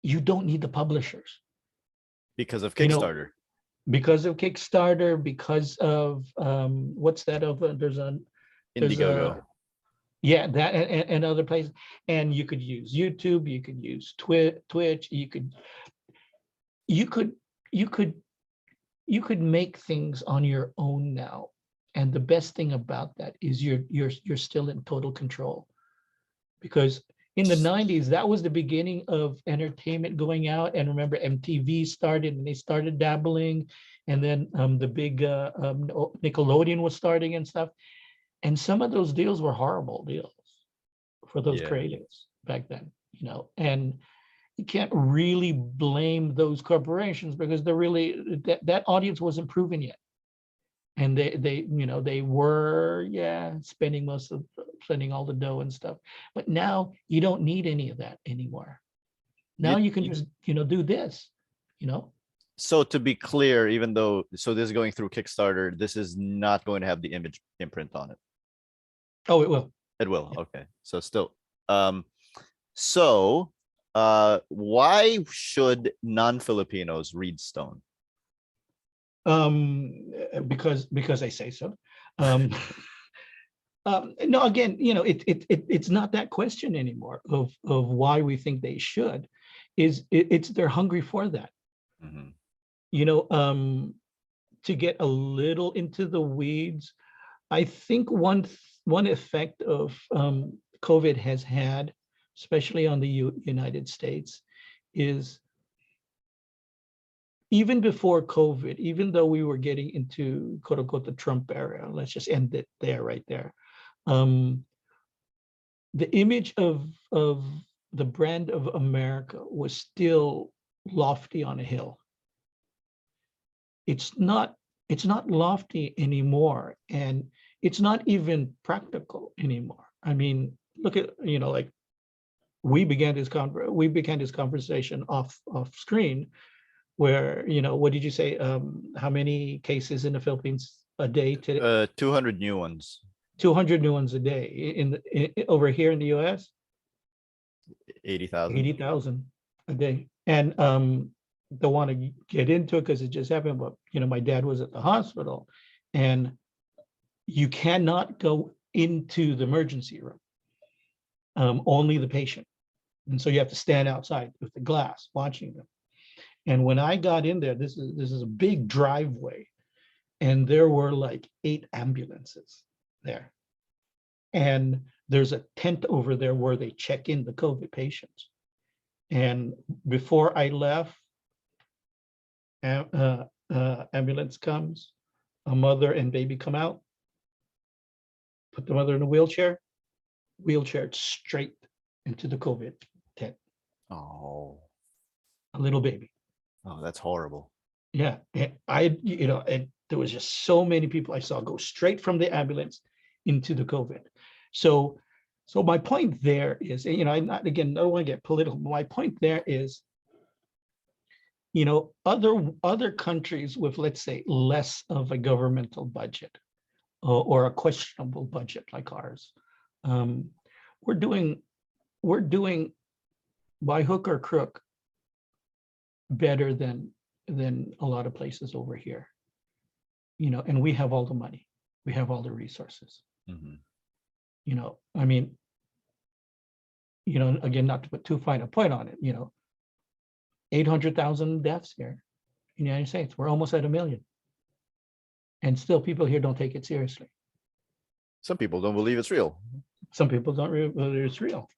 S2: You don't need the publishers
S1: because of Kickstarter.
S2: Because of Kickstarter, because of what's that over? There's
S1: Indiegogo.
S2: That and other places. And you could use YouTube, you could use Twitch, you could make things on your own now. And the best thing about that is you're still in total control. Because in the 90s, that was the beginning of entertainment going out. And remember, MTV started and they started dabbling. And then the big Nickelodeon was starting and stuff. And some of those deals were horrible deals for those
S1: Yeah.
S2: creatives back then, and you can't really blame those corporations because they're really, that audience wasn't proven yet. And they were, spending all the dough and stuff. But now you don't need any of that anymore. Now you can just, do this,
S1: So to be clear, even though, so this is going through Kickstarter, this is not going to have the image imprint on it.
S2: Oh, it will.
S1: It will. Okay. So still, why should non-Filipinos read Stone?
S2: Because I say so. No, again, it's not that question anymore of why we think they should. It's they're hungry for that.
S1: Mhm.
S2: To get a little into the weeds, I think one effect of COVID has had, especially on the United States, is even before COVID, even though we were getting into quote unquote the Trump era, let's just end it there, right there. The image of the brand of America was still lofty on a hill. It's not lofty anymore, and it's not even practical anymore. I mean, look at, like we began this conversation off screen where, what did you say? How many cases in the Philippines a day today?
S1: 200 new ones.
S2: 200 new ones a day. Over here in the US,
S1: 80,000.
S2: 80,000 a day. And don't want to get into it because it just happened, but my dad was at the hospital, and you cannot go into the emergency room. Only the patient. And so you have to stand outside with the glass watching them. And when I got in there, this is a big driveway, and there were like 8 ambulances there. And there's a tent over there where they check in the COVID patients. And before I left, ambulance comes, a mother and baby come out, put the mother in a wheelchair straight into the COVID tent.
S1: Oh.
S2: A little baby.
S1: Oh, that's horrible.
S2: Yeah, and and there was just so many people I saw go straight from the ambulance into the COVID. So my point there is, I'm not, again, I don't want to get political, but my point there is, other countries with, let's say, less of a governmental budget or a questionable budget like ours, we're doing by hook or crook better than a lot of places over here. And we have all the money, we have all the resources.
S1: Mm-hmm.
S2: I mean, again, not to put too fine a point on it, 800,000 deaths here in the United States. We're almost at 1 million. And still people here don't take it seriously.
S1: Some people don't believe it's real.
S2: Some people don't believe it's real.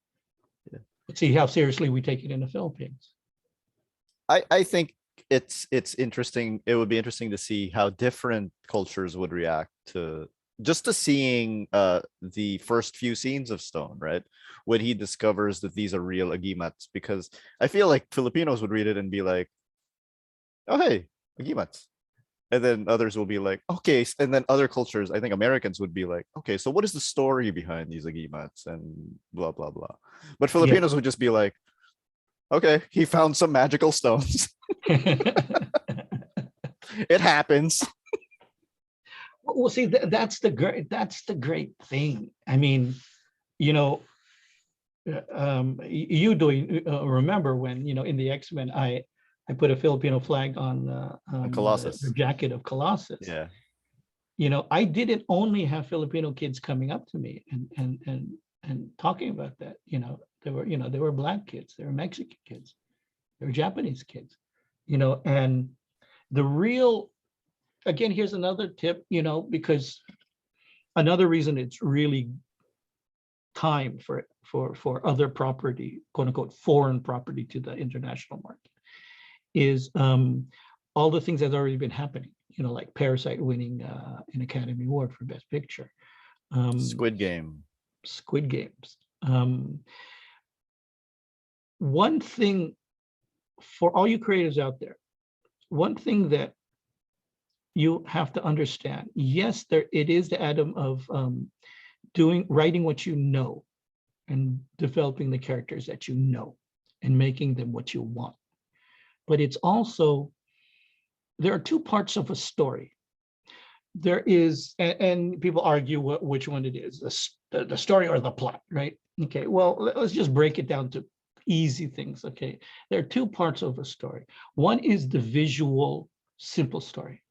S1: Yeah.
S2: Let's see how seriously we take it in the Philippines.
S1: I think it's interesting. It would be interesting to see how different cultures would react to seeing the first few scenes of Stone, right? When he discovers that these are real Agimats, because I feel like Filipinos would read it and be like, oh, hey, Agimats. And then others will be like, okay. And then other cultures, I think Americans would be like, okay, so what is the story behind these Agimats and blah, blah, blah. But Filipinos would just be like, okay, he found some magical stones. It happens.
S2: Well, see, that's the great thing. I mean, you remember when, in the X-Men, I put a Filipino flag on
S1: Colossus,
S2: the jacket of Colossus.
S1: Yeah.
S2: I didn't only have Filipino kids coming up to me and talking about that. They were Black kids, they were Mexican kids, they were Japanese kids, and the real, again, here's another tip, because another reason it's really time for other property, quote unquote, foreign property to the international market is all the things that have already been happening, like Parasite winning an Academy Award for Best Picture.
S1: Squid Game.
S2: Squid Games. One thing for all you creators out there, one thing that you have to understand, yes, it is the atom of writing what you know and developing the characters that you know and making them what you want. But it's also, there are two parts of a story. There is, and people argue which one it is, the story or the plot, right? Okay, well, let's just break it down to easy things, okay? There are two parts of a story. One is the visual, simple story.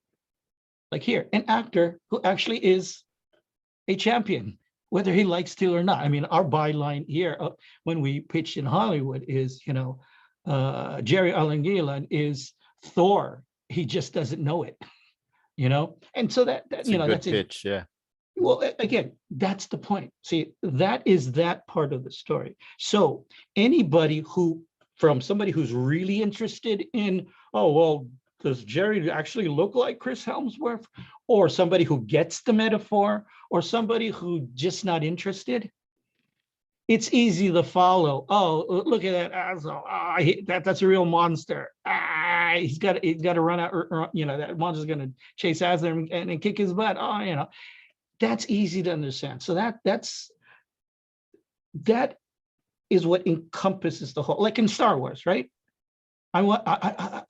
S2: Like here, an actor who actually is a champion, whether he likes to or not. I mean, our byline here when we pitched in Hollywood is, Gerry Alanguilan is Thor. He just doesn't know it, And so that
S1: It's a good
S2: that's
S1: pitch, yeah.
S2: Well, again, that's the point. See, that is that part of the story. So anybody from somebody who's really interested in, oh, well, does Gerry actually look like Chris Hemsworth? Or somebody who gets the metaphor, or somebody who just not interested, it's easy to follow. Oh, look at that asshole. That's a real monster. He's got to run out, that monster's going to chase after him and kick his butt. That's easy to understand. So that is what encompasses the whole, like in Star Wars, right? I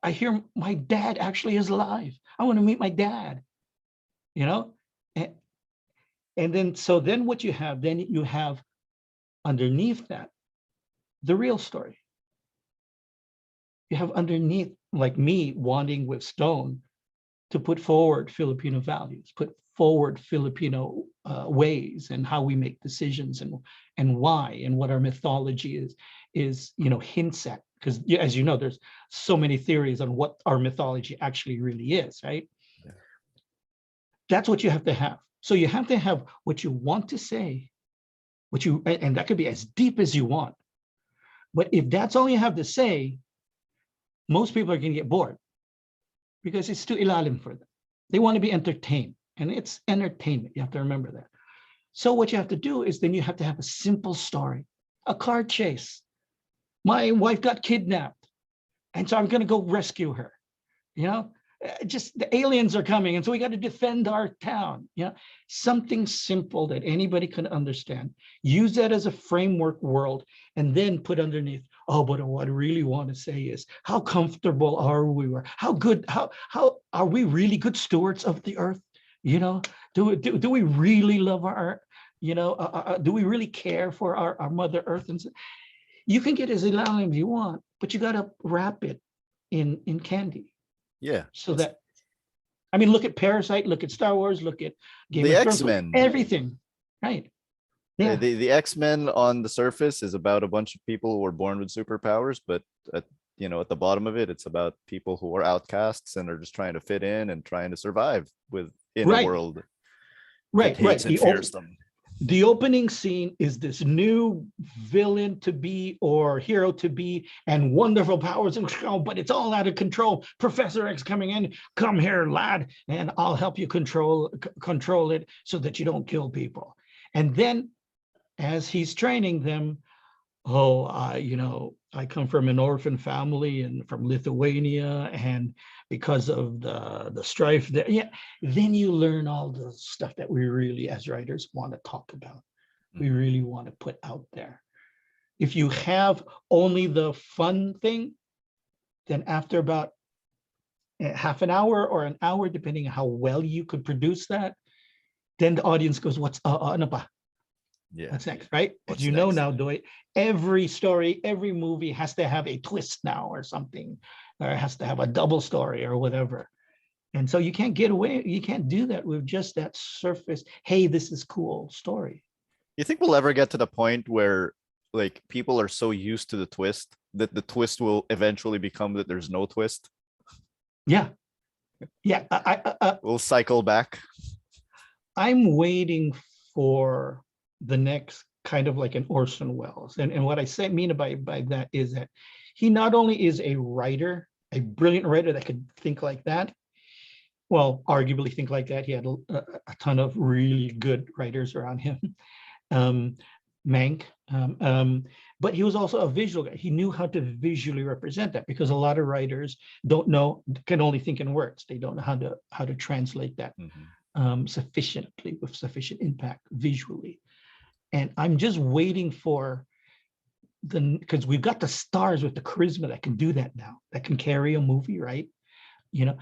S2: hear my dad actually is alive. I want to meet my dad, and then what you have underneath that, the real story. You have underneath, like me wanting with Stone to put forward Filipino values, put forward Filipino ways and how we make decisions and why and what our mythology is hints at. Because as you know, there's so many theories on what our mythology actually really is, right? Yeah. That's what you have to have. So you have to have what you want to say, and that could be as deep as you want. But if that's all you have to say, most people are going to get bored because it's too ilalim for them. They want to be entertained, and it's entertainment. You have to remember that. So what you have to do is then you have to have a simple story, a car chase. My wife got kidnapped, and so I'm going to go rescue her. Just the aliens are coming, and so we got to defend our town. Something simple that anybody can understand. Use that as a framework world, and then put underneath. Oh, but what I really want to say is, how comfortable are we? How good? How are we really good stewards of the earth? Do we really love our? Do we really care for our Mother Earth? And so, you can get as ilalim as you want, but you got to wrap it in candy.
S1: Yeah.
S2: So that, I mean, look at Parasite, look at Star Wars, look at Game of Thrones,
S1: X-Men.
S2: Everything, right?
S1: Yeah. The X-Men on the surface is about a bunch of people who were born with superpowers, but at the bottom of it, it's about people who are outcasts and are just trying to fit in and trying to survive in a world that hates and fears them.
S2: The opening scene is this new villain to be or hero to be and wonderful powers, but it's all out of control. Professor X coming in, come here, lad, and I'll help you control it so that you don't kill people. And then as he's training them, I come from an orphan family and from Lithuania, and because of the strife there, then you learn all the stuff that we really, as writers, want to talk about. We really want to put out there. If you have only the fun thing, then after about half an hour or an hour, depending on how well you could produce that, then the audience goes, what's what's next, right? As you know now, every story, every movie has to have a twist now or something, or it has to have a double story or whatever. And so you can't get away, you can't do that with just that surface, hey, this is cool story.
S1: You think we'll ever get to the point where like people are so used to the twist that the twist will eventually become that there's no twist?
S2: Yeah.
S1: We'll cycle back.
S2: I'm waiting for the next kind of like an Orson Welles. And what I mean by that is that he not only is a writer, a brilliant writer that could think like that, well, arguably think like that. He had a ton of really good writers around him. Mank, but he was also a visual guy. He knew how to visually represent that, because a lot of writers don't know, can only think in words. They don't know how to translate that sufficiently, with sufficient impact visually. And I'm just waiting for because we've got the stars with the charisma that can do that now, that can carry a movie, right? You know,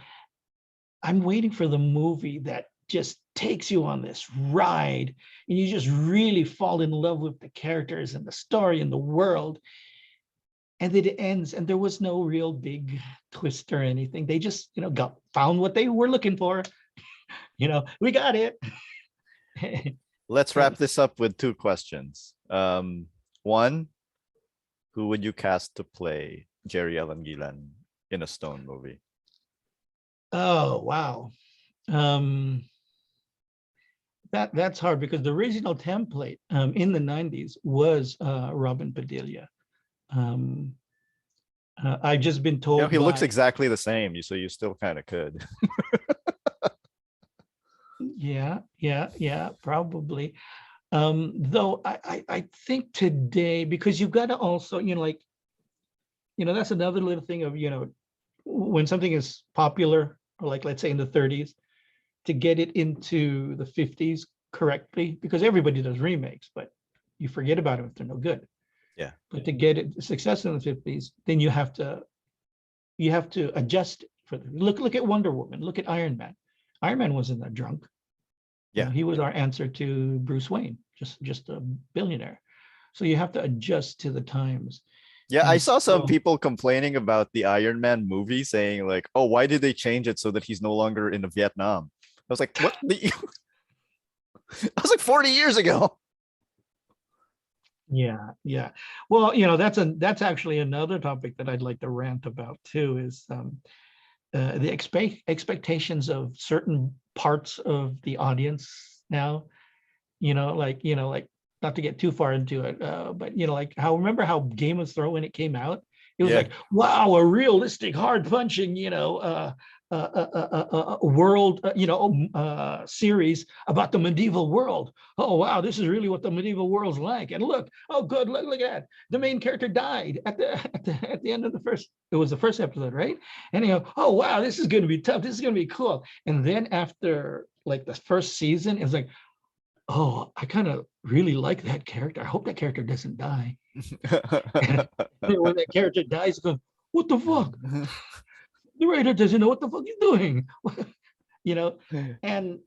S2: I'm waiting for the movie that just takes you on this ride and you just really fall in love with the characters and the story and the world. And then it ends and there was no real big twist or anything. They just, found what they were looking for. We got it.
S1: Let's wrap this up with 2 questions. One, who would you cast to play Gerry Alanguilan in a Stone movie?
S2: Oh, wow. That's hard, because the original template in the 90s was Robin Padilla. I've just been told
S1: he looks exactly the same, so you still kind of could.
S2: Yeah, probably. Though I think today, because you've got to also, that's another little thing of, when something is popular, or like, let's say in the 30s, to get it into the 50s correctly, because everybody does remakes, but you forget about them if they're no good.
S1: Yeah.
S2: But to get it success in the 50s, then you have to adjust it for them. Look at Wonder Woman. Look at Iron Man. Iron Man wasn't that drunk.
S1: Yeah.
S2: He was our answer to Bruce Wayne, just a billionaire. So you have to adjust to the times.
S1: Yeah, I saw some people complaining about the Iron Man movie, saying like, "Oh, why did they change it so that he's no longer in Vietnam?" I was like, "What?" I was like 40 years ago.
S2: Yeah. Well, that's actually another topic that I'd like to rant about too, is the expectations of certain parts of the audience now. Like not to get too far into it, but like remember how Game of Thrones, when it came out, it was like, wow, a realistic, hard punching, world, series about the medieval world. Oh wow, this is really what the medieval world's like. And look, oh good, look at that. The main character died at the end of the first. It was the first episode, right? And oh wow, this is going to be tough. This is going to be cool. And then after like the first season, it's like, oh, I kind of really like that character. I hope that character doesn't die. And when that character dies, go, what the fuck? The writer doesn't know what the fuck he's doing. And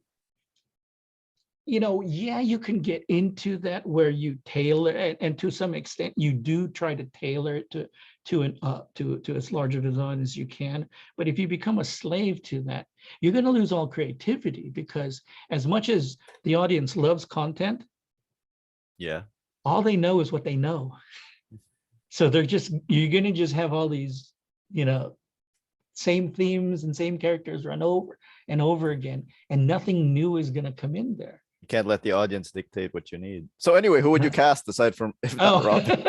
S2: yeah, you can get into that where you tailor, and to some extent you do try to tailor it to as large of a design as you can. But if you become a slave to that, you're going to lose all creativity, because as much as the audience loves content, all they know is what they know. So you're going to just have all these, same themes and same characters run over and over again, and nothing new is going to come in there.
S1: You can't let the audience dictate what you need. So anyway, who would you cast aside from if not Robin?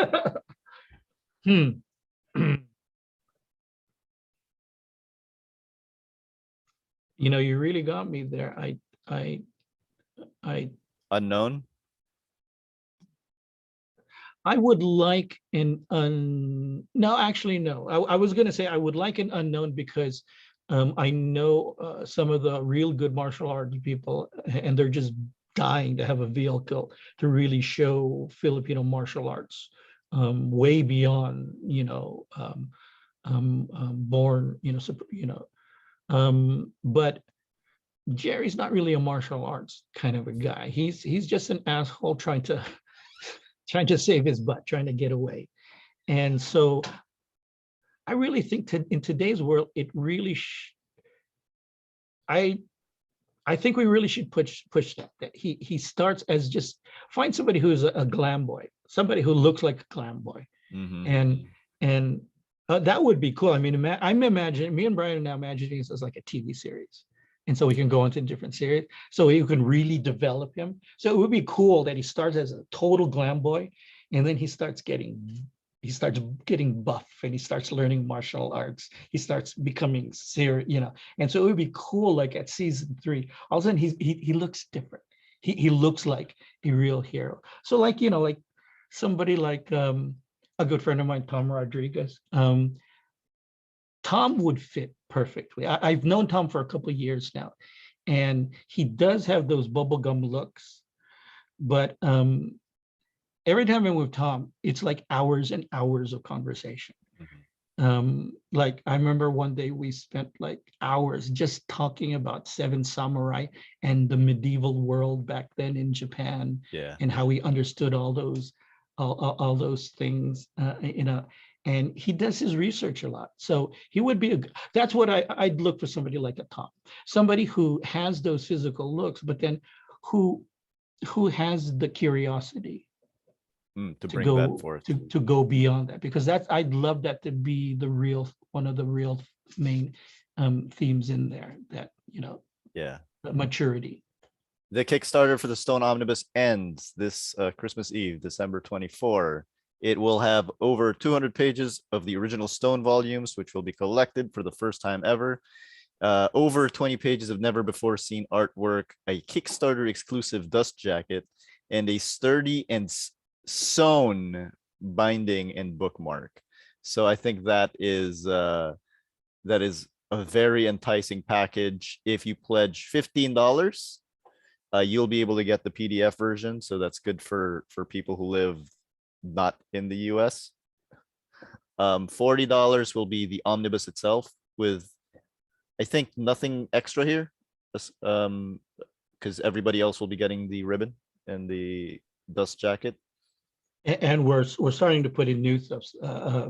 S2: You really got me there. I
S1: Unknown.
S2: I would like no, actually, no. I was going to say I would like an unknown, because I know some of the real good martial arts people, and they're just dying to have a vehicle to really show Filipino martial arts way beyond, born, but Gerry's not really a martial arts kind of a guy. He's just an asshole trying to save his butt, trying to get away. And so I really think in today's world, it really, I think we really should push that he starts as just find somebody who's a glam boy, somebody who looks like a glam boy. And that would be cool. I mean, I'm imagining, me and Brian are now imagining this as like a TV series. And so we can go into different series. So you can really develop him. So it would be cool that he starts as a total glam boy, and then he starts getting he starts getting buff and he starts learning martial arts. He starts becoming serious, And so it would be cool, like at season 3, all of a sudden he looks different. He looks like a real hero. So like, like somebody like a good friend of mine, Tom Rodriguez. Tom would fit perfectly. I've known Tom for a couple of years now, and he does have those bubblegum looks, but every time I'm with Tom, it's like hours and hours of conversation. Like I remember one day we spent like hours just talking about Seven Samurai and the medieval world back then in Japan, and how we understood all those things, and he does his research a lot. So he would be that's what I'd look for, somebody like a Tom, somebody who has those physical looks, but then who has the curiosity
S1: to bring that forth,
S2: to go beyond that, because I'd love that to be one of the real main themes in there, that maturity.
S1: The Kickstarter for the Stone Omnibus ends this Christmas Eve, December 24. It will have over 200 pages of the original Stone volumes, which will be collected for the first time ever. Over 20 pages of never before seen artwork, a Kickstarter exclusive dust jacket, and a sturdy and sewn binding and bookmark. So I think that is a very enticing package. If you pledge $15, you'll be able to get the PDF version. So that's good for people who live not in the US. $40 will be the omnibus itself, with I think nothing extra here, because everybody else will be getting the ribbon and the dust jacket.
S2: And we're starting to put in new stuff.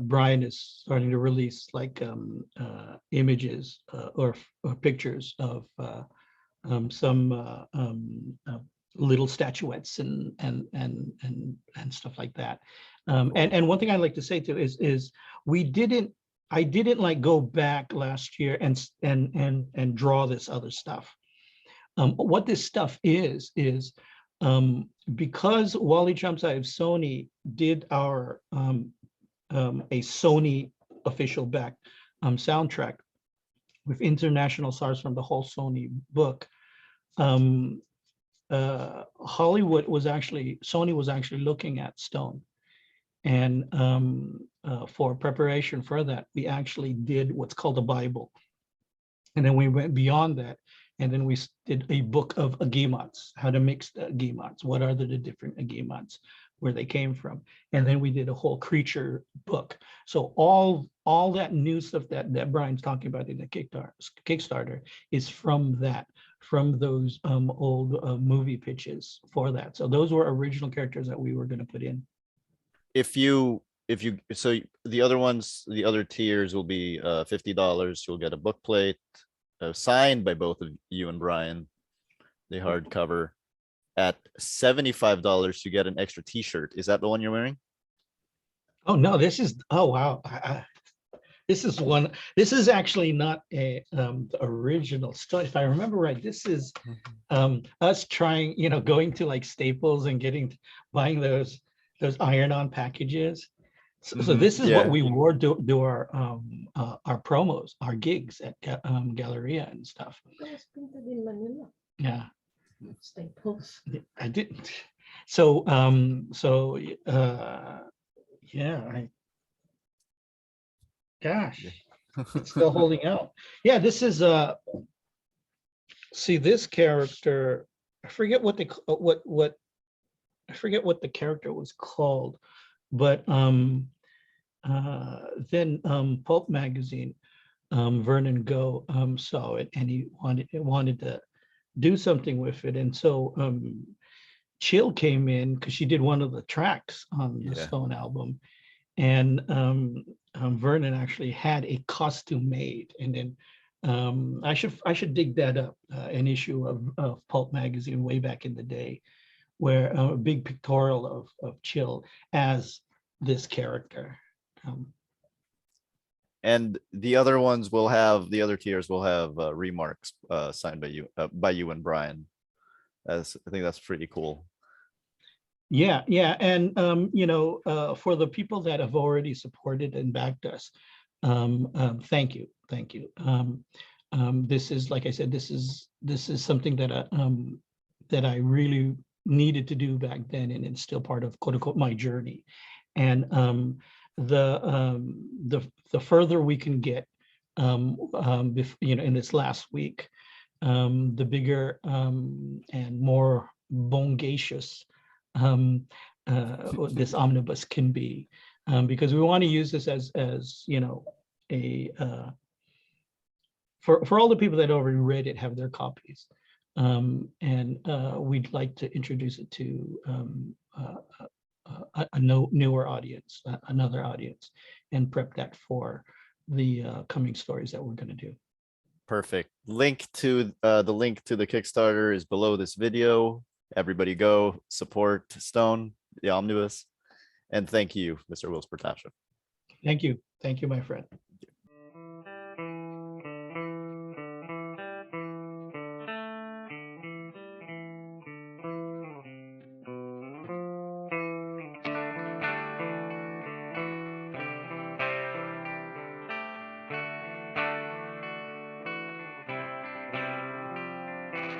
S2: Brian is starting to release like images or pictures of some little statuettes and stuff like that. And one thing I'd like to say too is I didn't like go back last year and draw this other stuff. What this stuff is because Wally Chumsai of Sony did our a Sony official back soundtrack with international stars from the whole Sony book. Sony was actually looking at Stone, and for preparation for that, we actually did what's called a Bible, and then we went beyond that, and then we did a book of agimats, how to mix the agimats, what are the different agimats, where they came from, and then we did a whole creature book. So all that new stuff that Brian's talking about in the Kickstarter is from those old movie pitches for that. So those were original characters that we were going to put in.
S1: So the other tiers will be $50. You'll get a book plate signed by both of you and Brian, the hardcover. At $75, you get an extra T-shirt. Is that the one you're wearing?
S2: Oh no, this is, oh wow. This is actually not a the original story. If I remember right, this is us trying, going to like Staples and buying those iron-on packages. So this is what we wore do our promos, our gigs at Galleria and stuff.
S3: It was printed in Manila.
S2: Yeah.
S3: Staples.
S2: I didn't. So yeah, gosh, it's still holding out. Yeah, this is see this character, I forget what I forget what the character was called, but then Pulp Magazine, Vernon Go saw it, and he wanted to do something with it, and so Chill came in because she did one of the tracks on the Stone album, and Vernon actually had a costume made, and then I should dig that up, an issue of Pulp Magazine way back in the day, where a big pictorial of Chill as this character.
S1: And the other tiers will have remarks signed by you and Brian. I think that's pretty cool.
S2: Yeah, and for the people that have already supported and backed us, thank you. This is, like I said, this is something that I really needed to do back then, and it's still part of, quote unquote, my journey. And the further we can get, in this last week, the bigger and more bongacious this omnibus can be, because we want to use this as a for all the people that already read it, have their copies, and we'd like to introduce it to a newer audience, another audience, and prep that for the coming stories that we're going to do.
S1: Perfect. Link to the Kickstarter is below this video. Everybody go support Stone, the omnibus, and thank you, Mr. Whilce Portacio.
S2: Thank you, my friend.